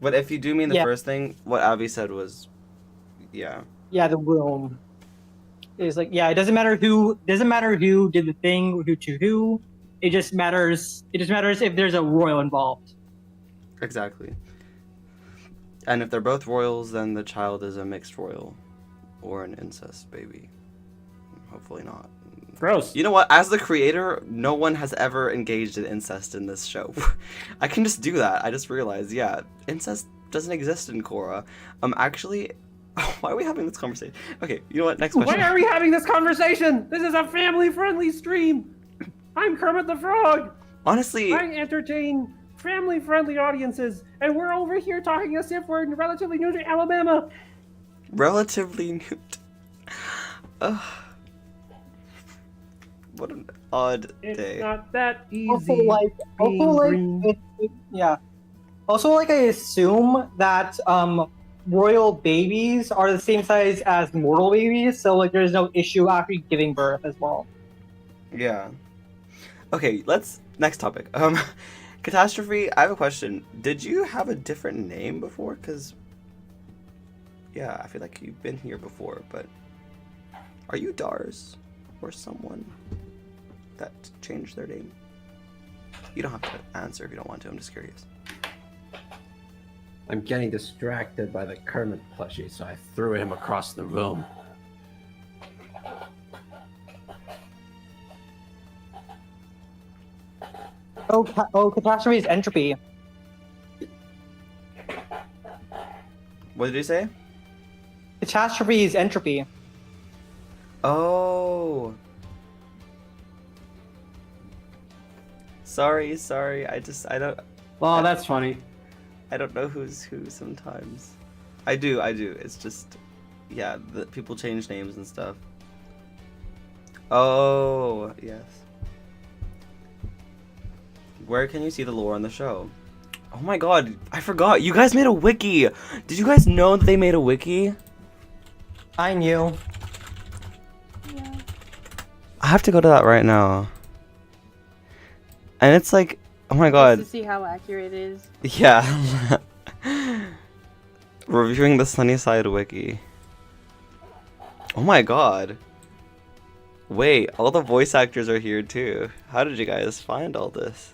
But if you do mean the Yeah. first thing, what Avi said was, yeah. yeah, the womb is like it doesn't matter who did the thing, who to who. It just matters if there's a royal involved. Exactly. And if they're both royals, then the child is a mixed royal or an incest baby. Hopefully not. Gross. You know what? As the creator, no one has ever engaged in incest in this show. I can just do that. I just realized, yeah, incest doesn't exist in Cora. Actually, why are we having this conversation? Okay, you know what? Next question. Why are we having this conversation? This is a family-friendly stream. I'm Kermit the Frog. Honestly, I entertain family-friendly audiences, and we're over here talking as if we're relatively new to Alabama. relatively new. Ugh. What an odd It's day. not that easy. Also, being green. yeah. Also, like, I assume that royal babies are the same size as mortal babies, so like, there's no issue after giving birth as well. Yeah. Okay, next topic. Catastrophe, I have a question. Did you have a different name before? Because, yeah, I feel like you've been here before, but are you Dars? Or someone that changed their name? You don't have to answer if you don't want to, I'm just curious. I'm getting distracted by the Kermit plushie, so I threw him across the room. Catastrophe is entropy. What did you say? Catastrophe is entropy. Oh. Sorry. I don't. Well, that's funny. I don't know who's who sometimes. I do. It's just. yeah, the people change names and stuff. Oh, yes. Where can you see the lore on the show? Oh my god, I forgot. You guys made a wiki. Did you guys know that they made a wiki? I knew. Yeah. I have to go to that right now. And it's like, oh my Just god. to see how accurate it is. Yeah. Reviewing the Sunnyside wiki. Oh my god. Wait, all the voice actors are here too. How did you guys find all this?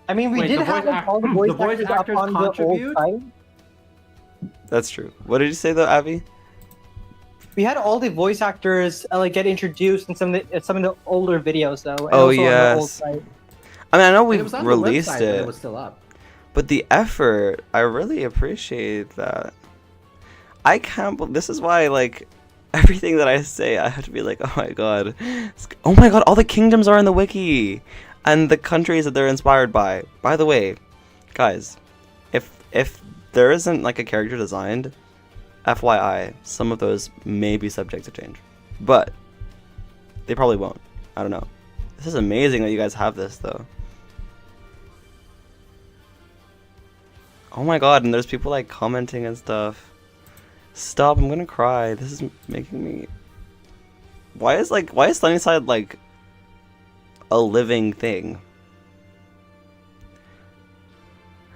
I mean, we Wait, did the have voice like, all the voice, the voice actors, actors up on the old contribute? site. That's true. What did you say though, Abby? We had all the voice actors like get introduced in some of the older videos though. And Oh, also on the old yes. site. I mean, I know And we it was on released the website, but it, it was still up. but the effort, I really appreciate that. I can't believe this is why, like, everything that I say, I have to be like, oh my god. Oh my god, all the kingdoms are in the wiki! And the countries that they're inspired by. By the way, guys, if there isn't, like, a character designed, FYI, some of those may be subject to change. But, they probably won't. I don't know. This is amazing that you guys have this, though. Oh my god, and there's people, like, commenting and stuff. Stop, I'm gonna cry. This is making me... Why is Sunnyside, like, a living thing?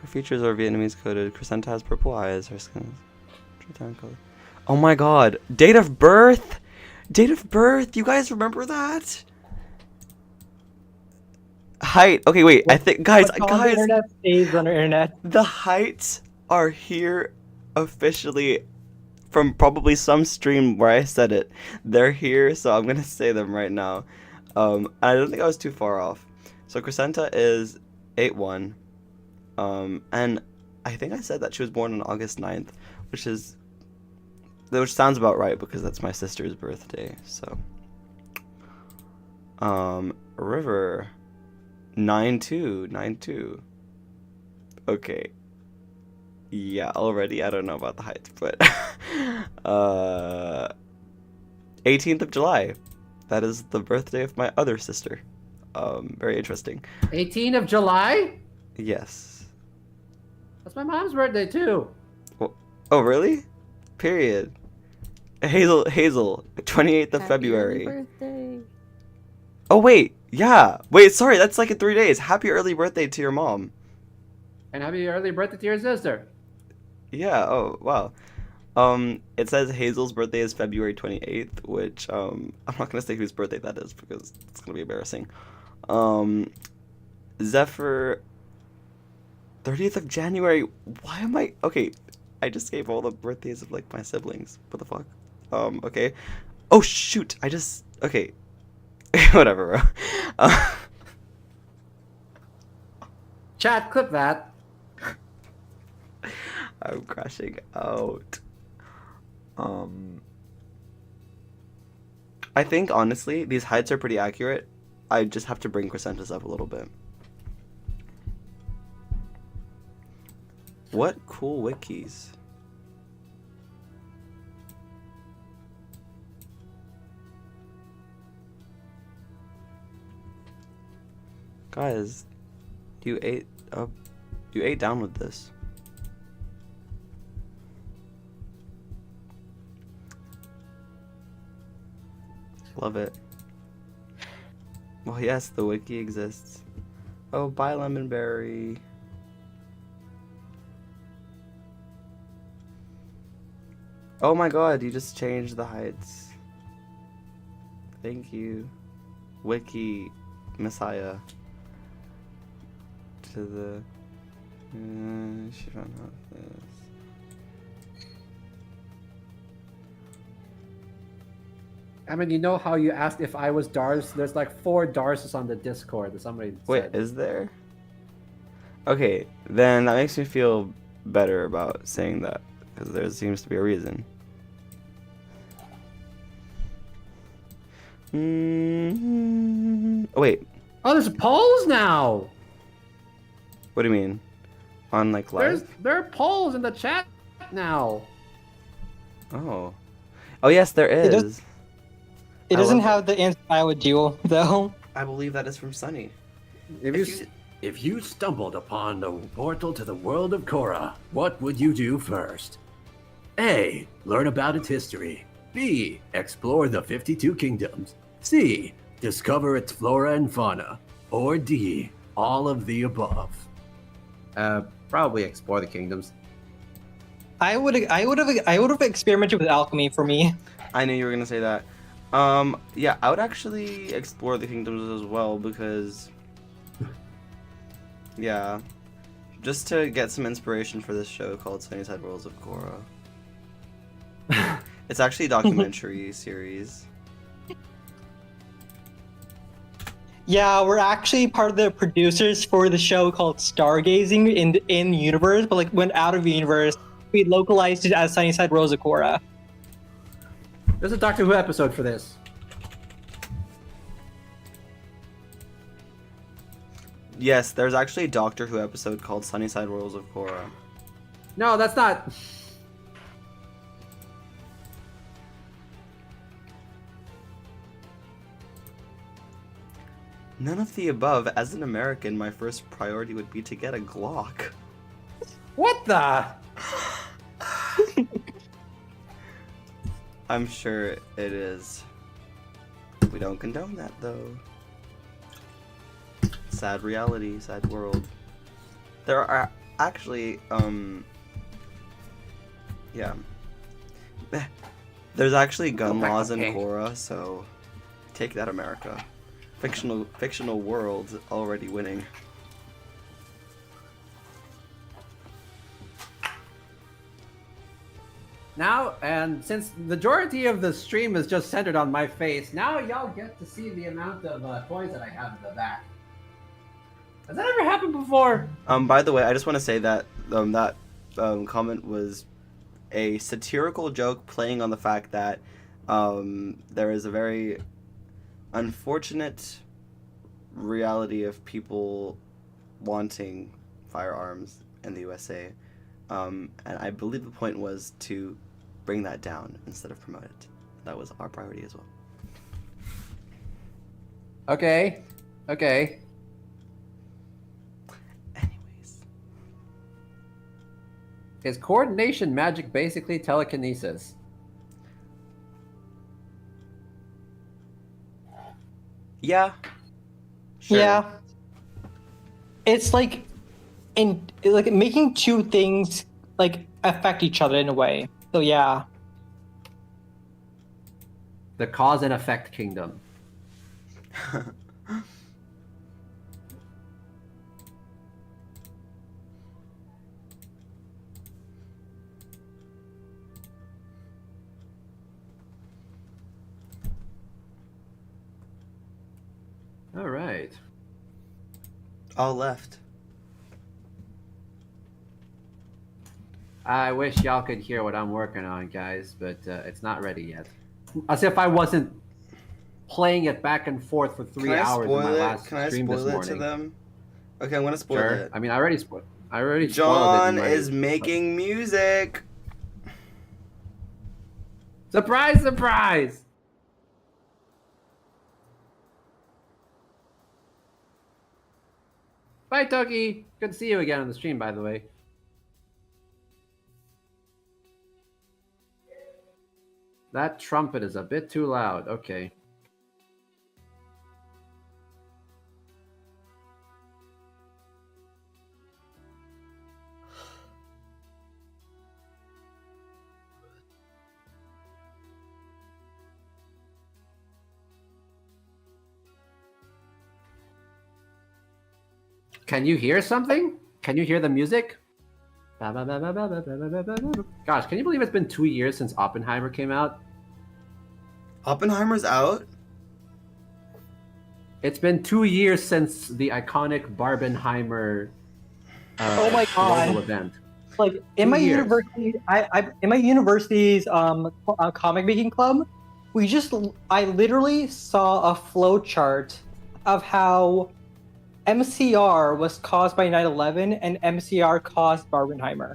Her features are Vietnamese coded. Crescenta has purple eyes. Her skin is tan color. Oh my god. Date of birth! Date of birth! You guys remember that? Height. Okay, wait. I think... Guys, What's on the internet stays on the internet. the heights are here officially from probably some stream where I said it. They're here, so I'm gonna say them right now. I don't think I was too far off. So Crescenta is 8'1", and I think I said that she was born on August 9th, which sounds about right because that's my sister's birthday. So, River, 9'2". Okay. Yeah, already I don't know about the height, but 18th of July. That is the birthday of my other sister. Very interesting. 18th of July? Yes. That's my mom's birthday too. Oh, really? Period. Hazel, 28th of Happy February. early birthday. Oh, wait. Yeah. Wait, sorry. That's like in 3 days. Happy early birthday to your mom. And happy early birthday to your sister. Yeah. Oh, wow. It says Hazel's birthday is February 28th, which, I'm not gonna say whose birthday that is because it's gonna be embarrassing. Zephyr, 30th of January. Why am I... Okay, I just gave all the birthdays of, like, my siblings. What the fuck? Okay. Oh, shoot! Okay. Whatever, bro. Chat, clip that. I'm crashing out. I think, honestly, these heights are pretty accurate. I just have to bring Crescentas up a little bit. What cool wikis. Guys, you ate down with this. Love it. Well, yes, the wiki exists. Oh, bye, Lemonberry. Oh my god, you just changed the heights. Thank you. Wiki Messiah. To the... she found out this. I mean, you know how you asked if I was Dars? There's like 4 Darses on the Discord that somebody Wait, said. is there? Okay, then that makes me feel better about saying that, because there seems to be a reason. Oh, wait, Oh, there's polls now! what do you mean? On, like, live? There are polls in the chat now. Oh. Oh yes, there It does- is. It I doesn't love have the answer I would do though. I believe that is from Sunny. If you, If you stumbled upon the portal to the world of Cora, what would you do first? A. Learn about its history. B. Explore the 52 kingdoms. C. Discover its flora and fauna. Or D. All of the above. probably explore the kingdoms. I would have experimented with alchemy for me. I knew you were gonna say that. Yeah, I would actually explore the kingdoms as well because, yeah, just to get some inspiration for this show called Sunnyside Worlds of Cora. It's actually a documentary series. Yeah, we're actually part of the producers for the show called Stargazing in universe, but like went out of the universe. We localized it as Sunnyside Rose of Cora. There's a Doctor Who episode for this. Yes, there's actually a Doctor Who episode called Sunnyside Worlds of Cora. No, that's not. None of the above. As an American, my first priority would be to get a Glock. What the? I'm sure it is. We don't condone that though. Sad reality, sad world. There are actually, yeah. There's actually gun laws in Cora, so take that, America. Fictional world already winning. Now, and since the majority of the stream is just centered on my face, now y'all get to see the amount of toys that I have in the back. Has that ever happened before? By the way, I just want to say that that comment was a satirical joke playing on the fact that there is a very unfortunate reality of people wanting firearms in the USA. And I believe the point was to bring that down instead of promote it. That was our priority as well. Okay. Okay. Anyways. Is coordination magic basically telekinesis? Yeah. Sure. Yeah. It's like making two things like affect each other in a way. So yeah. The cause and effect kingdom. All right. All left. I wish y'all could hear what I'm working on, guys, but it's not ready yet. As if I wasn't playing it back and forth for 3 hours in my last Can I stream spoil this it morning. to them? Okay, I'm gonna spoil Sure. it. I mean, I already spoiled. John it in my- is making music. Surprise! Surprise! Bye, Toki. Good to see you again on the stream, by the way. That trumpet is a bit too loud. Okay. Can you hear something? Can you hear the music? Gosh, can you believe it's been 2 years since Oppenheimer came out? Oppenheimer's out? It's been 2 years since the iconic Barbenheimer Oh my God. global event. Like 2 in my years. university, in my university's comic making club, I literally saw a flow chart of how MCR was caused by 9/11 and MCR caused Barbenheimer.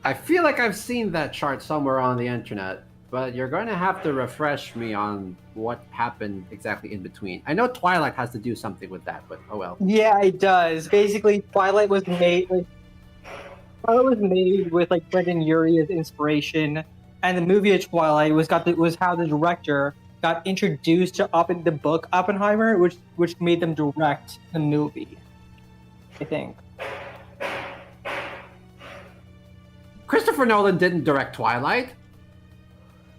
I feel like I've seen that chart somewhere on the internet, but you're going to have to refresh me on what happened exactly in between. I know Twilight has to do something with that, but oh well. Yeah, it does. Basically, Twilight was made with like Brendan Urie as inspiration, and the movie of Twilight was how the director got introduced to the book Oppenheimer, which made them direct the movie. I think. Christopher Nolan didn't direct Twilight.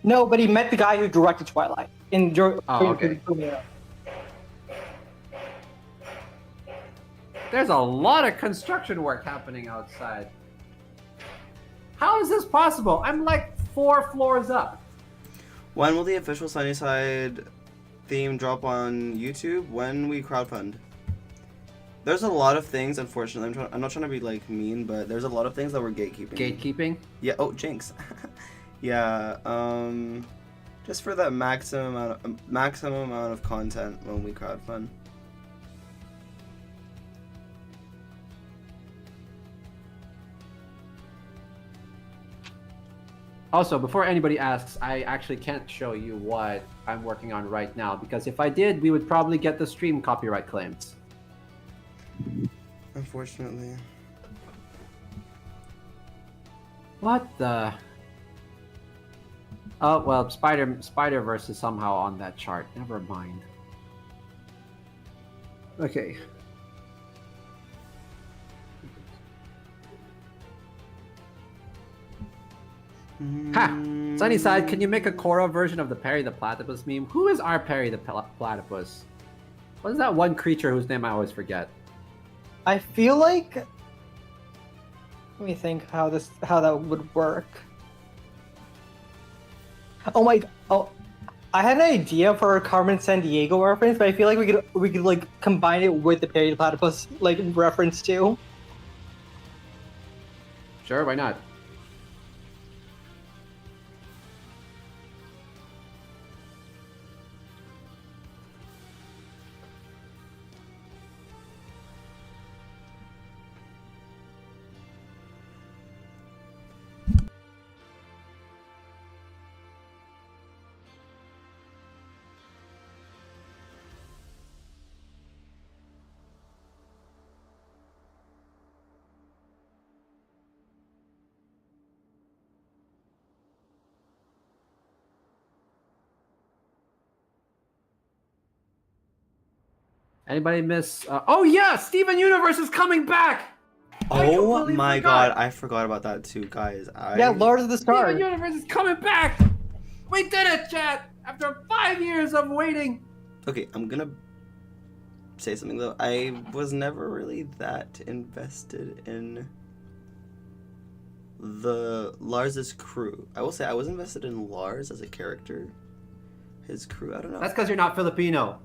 No, but he met the guy who directed Twilight Okay. There's a lot of construction work happening outside. How is this possible? I'm like 4 floors up. When will the official Sunnyside theme drop on YouTube? When we crowdfund? There's a lot of things, unfortunately. I'm not trying to be like mean, but there's a lot of things that we're gatekeeping. Gatekeeping? Yeah. Oh, jinx. Yeah. Just for that maximum amount of content when we crowdfund. Also, before anybody asks, I actually can't show you what I'm working on right now, because if I did, we would probably get the stream copyright claims. Unfortunately. What the? Oh, well, Spider-Verse is somehow on that chart. Never mind. Okay. Ha! Sunnyside, can you make a Cora version of the Perry the Platypus meme? Who is our Perry the Platypus? What is that one creature whose name I always forget? I feel like. Let me think how that would work. Oh, I had an idea for a Carmen Sandiego reference, but I feel like we could like combine it with the Perry the Platypus like reference too. Sure, why not? Anybody miss? Oh yeah, Steven Universe is coming back. I Oh completely my forgot. god, I forgot about that too, guys. Yeah, Lord of the Stars. Steven Universe is coming back. We did it, chat. After 5 years of waiting. Okay, I'm gonna say something though. I was never really that invested in the Lars's crew. I will say I was invested in Lars as a character. His crew, I don't know. That's because you're not Filipino.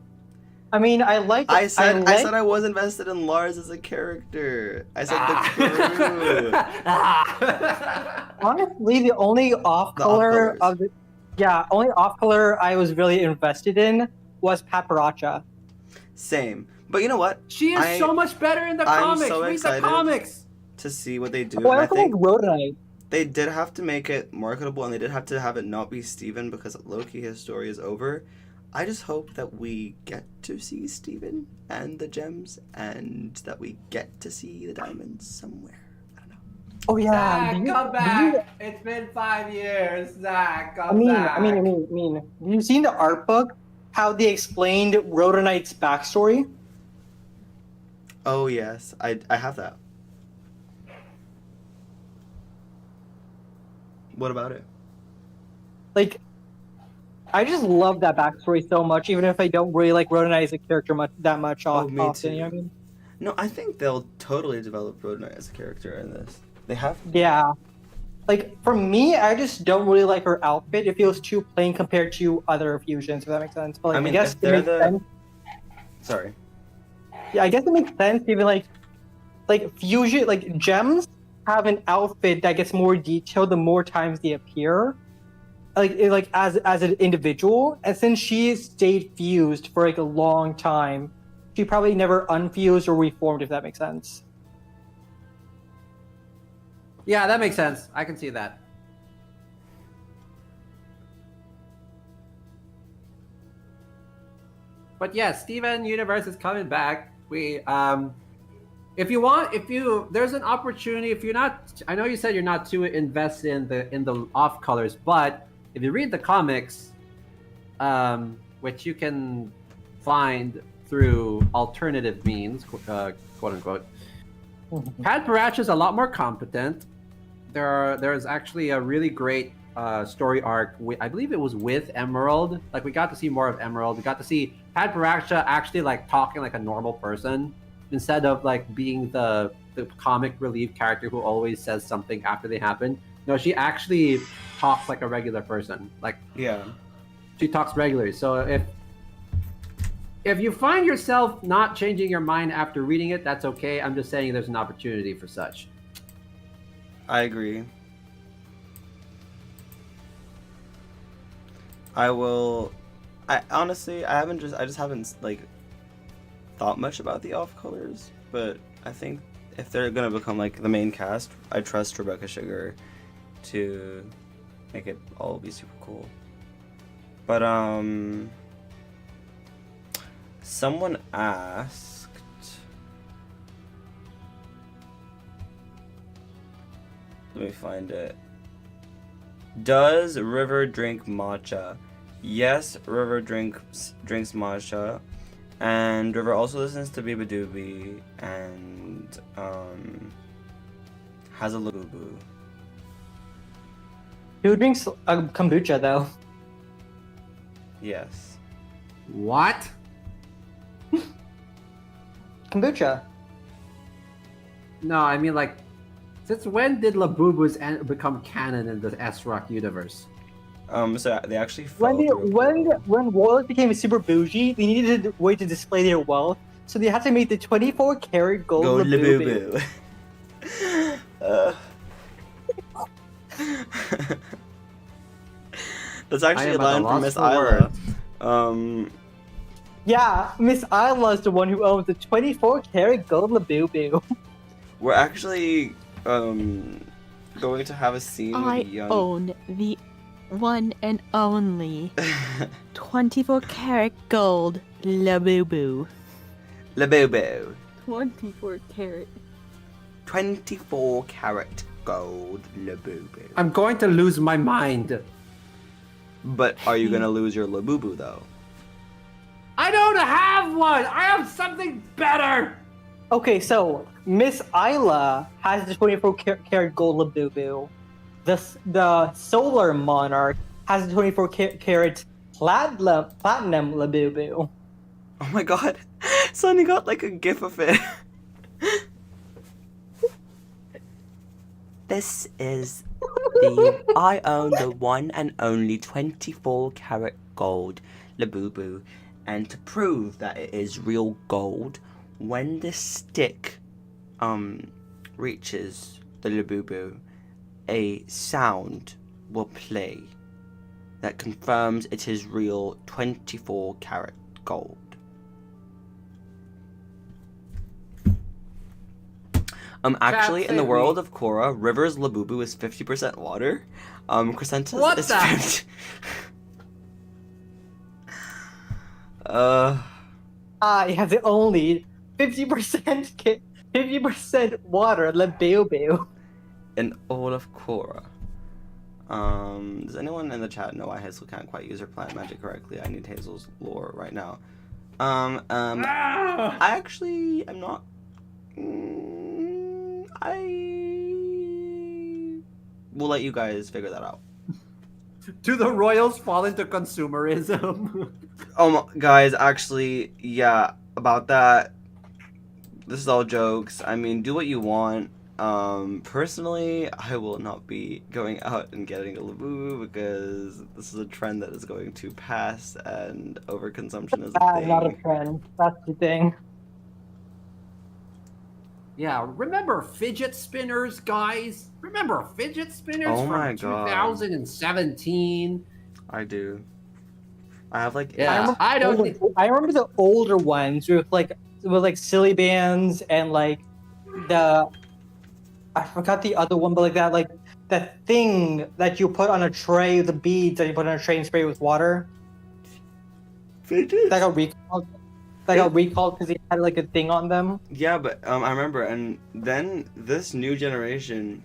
I mean, I said I was invested in Lars as a character. I said the crew. Honestly, the only off color I was really invested in was Paparacha. Same. But you know what? She is so much better in the I'm comics. so Read excited. the comics. To see what they do. Oh, And I I think like Rhodonite. they did have to make it marketable, and they did have to have it not be Steven, because Loki, his story is over. I just hope that we get to see Steven and the gems, and that we get to see the diamonds somewhere. I don't know. Oh yeah, Zach, come back. It's been 5 years. Zach, come back. I mean, have you seen the art book? How they explained Rhodonite's backstory? Oh yes, I have that. What about it? Like, I just love that backstory so much, even if I don't really like Rhodonite as a character much. Me Often, too. you know what I mean? No, I think they'll totally develop Rhodonite as a character in this. They have. Yeah. Like, for me, I just don't really like her outfit. It feels too plain compared to other fusions, if that makes sense. But like, I mean, guess if it they're makes the- sense. Sorry. Yeah, I guess it makes sense even like fusion, like gems have an outfit that gets more detailed the more times they appear. Like as an individual, and since she stayed fused for like a long time, she probably never unfused or reformed, if that makes sense. Yeah, that makes sense. I can see that. But yeah, Steven Universe is coming back. If you want, there's an opportunity. If you're not, I know you said you're not too invested in the off colors, but if you read the comics, which you can find through alternative means, quote unquote, Pat Parach is a lot more competent. There's actually a really great story arc. I believe it was with Emerald. Like we got to see more of Emerald. We got to see Pat Paracha actually like talking like a normal person instead of like being the comic relief character who always says something after they happen. No, she actually talks like a regular person. Like Yeah. she talks regularly. So if you find yourself not changing your mind after reading it, that's okay. I'm just saying there's an opportunity for such. I agree. I honestly, I just haven't like thought much about the off colors, but I think if they're gonna become like the main cast, I trust Rebecca Sugar to make it all be super cool. But someone asked, let me find it. Does River drink matcha? Yes, River drinks matcha, and River also listens to Biba Doobie and has a Labubu. Who drinks kombucha though? Yes. What? Kombucha. No, I mean like, since when did Labubus become canon in the S-Rock universe? So they actually fell When through a portal. when Warlock became super bougie, they needed a way to display their wealth, so they had to make the 24 karat gold Labubu. Labubu. That's actually a line from Miss Isla. Yeah, Miss Isla is the one who owns the 24 karat gold Labubu. We're actually going to have a scene with I young. own the one and only 24 karat gold Labubu. Labubu. 24 karat. 24 karat gold Labubu. I'm going to lose my mind. But are you gonna lose your Labubu though? I don't have one! I have something better! Okay, so Miss Isla has the 24 karat gold Labubu. The Solar Monarch has the 24 karat platinum Labubu. Oh my god. Sonny got like a gif of it. This is I own the one and only 24 karat gold Labubu, and to prove that it is real gold, when the stick reaches the Labubu, a sound will play that confirms it is real 24 karat gold. Actually, in the world of Cora, River's Labubu is 50% water. Crescenta's What is the? 50. I have the only 50% water Labubu. In all of Cora. Does anyone in the chat know why Hazel can't quite use her plant magic correctly? I need Hazel's lore right now. I actually am not. I will let you guys figure that out. Do the royals fall into consumerism? Guys, actually, yeah, about that. This is all jokes. I mean, do what you want. Personally, I will not be going out and getting a Labubu because this is a trend that is going to pass, and overconsumption is a thing. Not a trend. That's the thing. Yeah, remember fidget spinners, guys? Remember fidget spinners Oh from my God. 2017? I do. I have like Yeah, I don't think... I remember the older ones with like silly bands and like the I forgot the other one, but like that thing that you put on a tray, the beads that you put on a tray and spray with water. Fidgets? That got recalled. That got recalled because they had like a thing on them. Yeah, but I remember, and then this new generation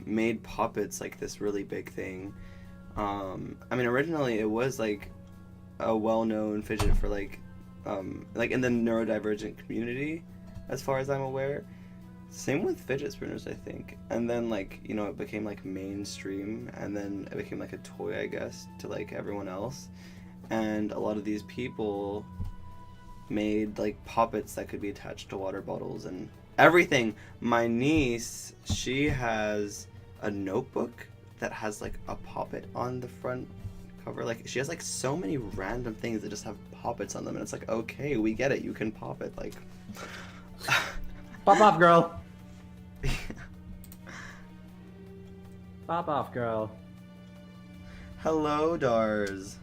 made puppets like this really big thing. I mean, originally it was like a well-known fidget for like in the neurodivergent community, as far as I'm aware. Same with fidget spinners, I think. And then like, you know, it became like mainstream, and then it became like a toy, I guess, to like everyone else. And a lot of these people made like puppets that could be attached to water bottles and everything. My niece, she has a notebook that has like a puppet on the front cover. Like she has like so many random things that just have puppets on them, and it's like, okay, we get it, you can pop it. Like Pop off, girl. Pop off, girl. Hello, Dars.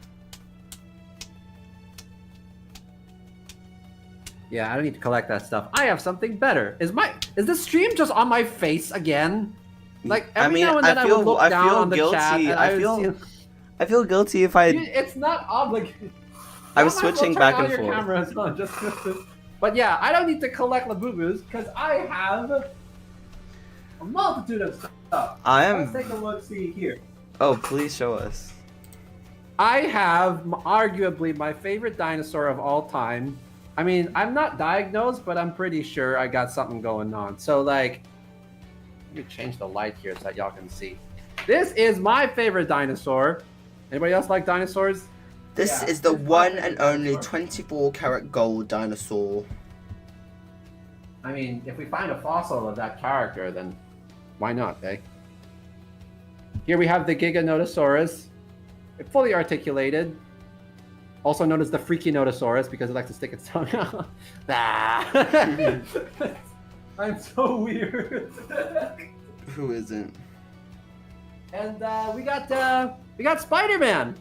Yeah, I don't need to collect that stuff. I have something better. Is this stream just on my face again? Like every now and then I would look down on the chat and I feel guilty if I. It's not obligated. I was switching back and forth. Cameras on, just. But yeah, I don't need to collect Labubus because I have a multitude of stuff. Let's take a look. See here. Oh, please show us. I have arguably my favorite dinosaur of all time. I mean, I'm not diagnosed, but I'm pretty sure I got something going on. So, like, let me change the light here so that y'all can see. This is my favorite dinosaur. Anybody else like dinosaurs? This is the one and only 24-karat gold dinosaur. I mean, if we find a fossil of that character, then why not, eh? Here we have the Giganotosaurus. Fully articulated. Also known as the Freaky Notosaurus because it likes to stick its tongue out. I'm so weird. Who isn't? And we got Spider-Man.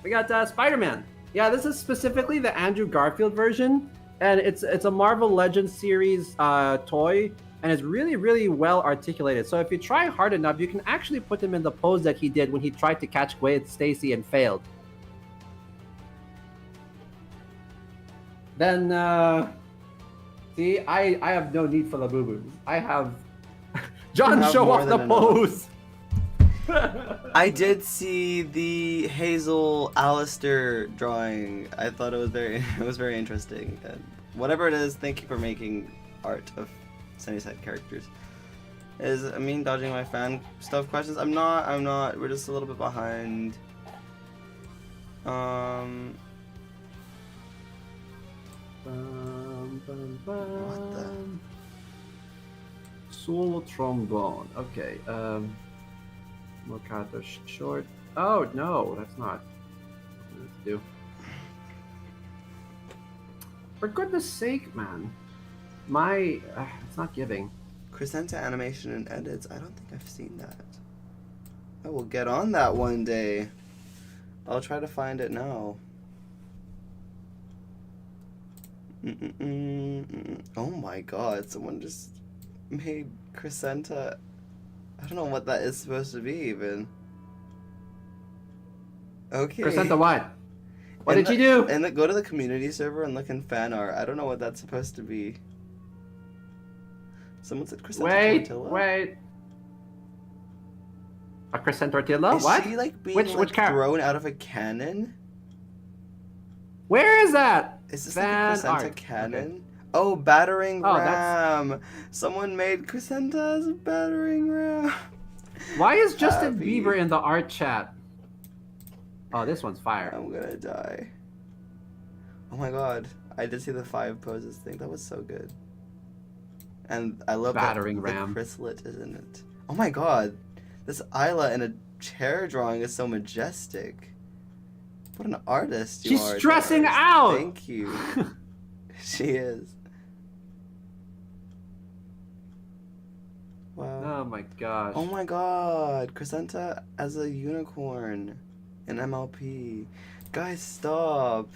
We got Spider-Man. Yeah, this is specifically the Andrew Garfield version, and it's a Marvel Legends series toy, and it's really, really well articulated. So if you try hard enough, you can actually put him in the pose that he did when he tried to catch Gwen Stacy and failed. Then, see, I have no need for Labubus. I have John show off the pose. I did see the Hazel Alistair drawing. I thought it was very interesting. And whatever it is, thank you for making art of Sunnyside characters. Is I mean dodging my fan stuff questions? I'm not. We're just a little bit behind. What the? Solo trombone. Okay. Mocato short. Oh no, that's not. Let's do. For goodness sake, man. My it's not giving. Crescenta animation and edits. I don't think I've seen that. I will get on that one day. I'll try to find it now. Oh my god, someone just made Crescenta. I don't know what that is supposed to be even. Okay. Crescenta what? What did you do? And go to the community server and look in fan art. I don't know what that's supposed to be. Someone said Crescenta Tortilla? Wait. A Crescenta Tortilla? Is What? she like being which thrown out of a cannon? Where is that? Is this Fan like a Crescenta art. cannon? Okay. Oh, battering Oh, ram! Someone made Crescenta as a battering ram. Why is Justin Happy. Bieber in the art chat? Oh, this one's fire. I'm gonna die. Oh my god, I did see the 5 poses thing. That was so good. And I love Battering that ram. the chrysalit is in it. Oh my god, this Isla in a chair drawing is so majestic. What an artist you She's are. stressing Doris. out! Thank you. She is. Wow. Oh my gosh. Oh my god, Crescenta as a unicorn in MLP. Guys, stop.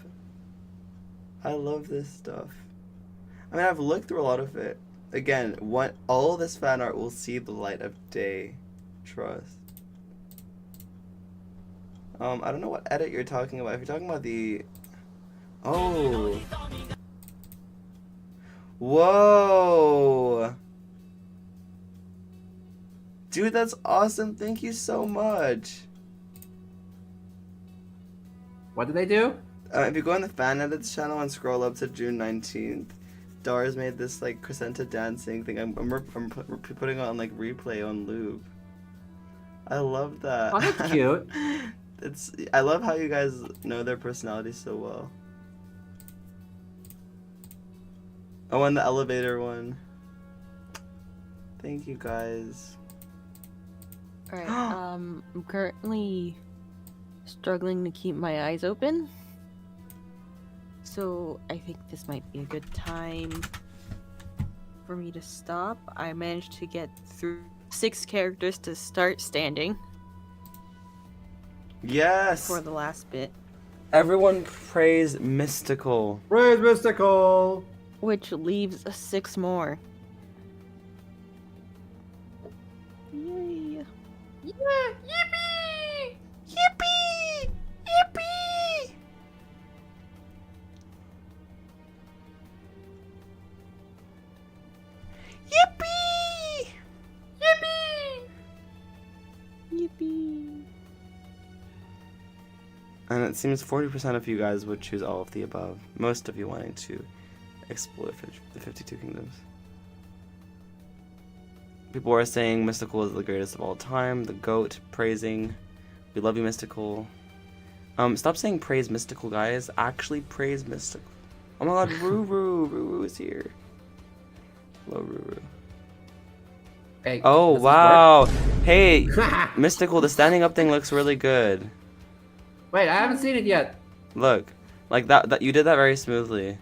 I love this stuff. I mean, I've looked through a lot of it, Again, all this fan art will see the light of day. Trust. I don't know what edit you're talking about. If you're talking about the... Oh. Whoa. Dude, that's awesome. Thank you so much. What did they do? If you go on the fan edits channel and scroll up to June 19th, Dars made this like crescenta dancing thing. I'm putting on like replay on loop. I love that. Oh, that's cute. I love how you guys know their personalities so well. Oh, and the elevator one. Thank you guys. Alright, I'm currently struggling to keep my eyes open. So I think this might be a good time for me to stop. I managed to get through 6 characters to start standing Yes. for the last bit, Everyone praise Mystical. Praise Mystical! which leaves 6 more. Yay! Yeah, yippee! Yippee! Yippee! Yippee! Yippee! Yippee! And it seems 40% of you guys would choose all of the above. Most of you wanting to explore the 52 kingdoms. People are saying Mystical is the greatest of all time. The GOAT praising. We love you, Mystical. Stop saying praise Mystical, guys. Actually praise Mystical. Oh my god, Ruru. Ruru is here. Hello, Ruru. Hey, Oh, does this wow. Hey, work? Mystical, the standing up thing looks really good. Wait, I haven't seen it yet. Look. Like that you did that very smoothly.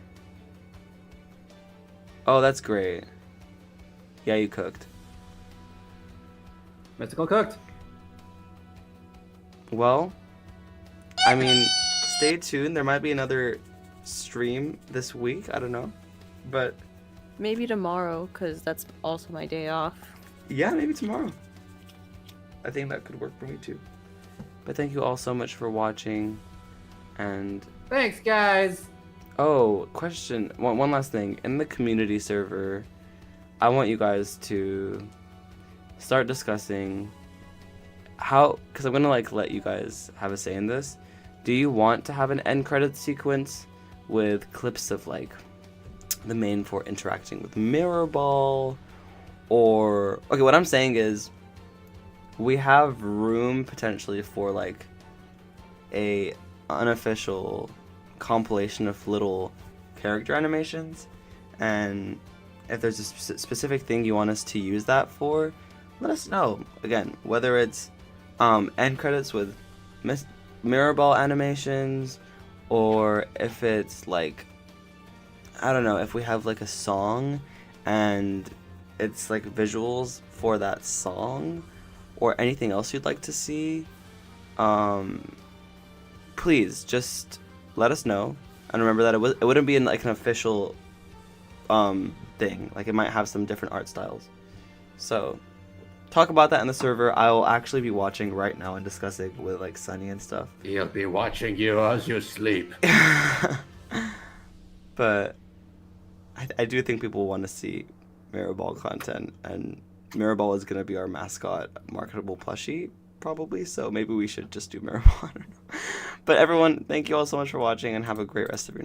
Oh, that's great. Yeah, you cooked. Mystical cooked. Well, I mean, stay tuned. There might be another stream this week. I don't know. But Maybe tomorrow, because that's also my day off. yeah, maybe tomorrow. I think that could work for me too. But thank you all so much for watching. And Thanks, guys. oh, question. One last thing. In the community server, I want you guys to start discussing how, because I'm gonna like let you guys have a say in this. Do you want to have an end credit sequence with clips of like the main 4 interacting with Mirror Ball, or okay, what I'm saying is we have room potentially for like a unofficial compilation of little character animations, and if there's a specific thing you want us to use that for, let us know. Again, whether it's end credits with Mirror Ball animations, or if it's like, I don't know, if we have like a song and it's like visuals for that song, or anything else you'd like to see, please just let us know. And remember that it wouldn't be in like an official thing. Like it might have some different art styles. So talk about that in the server. I will actually be watching right now and discussing with like Sunny and stuff. He'll be watching you as you sleep. But I do think people want to see Mirror Ball content, and Mirror Ball is going to be our mascot marketable plushie probably, so maybe we should just do Mirror Ball. I don't know. But everyone, thank you all so much for watching, and have a great rest of your night.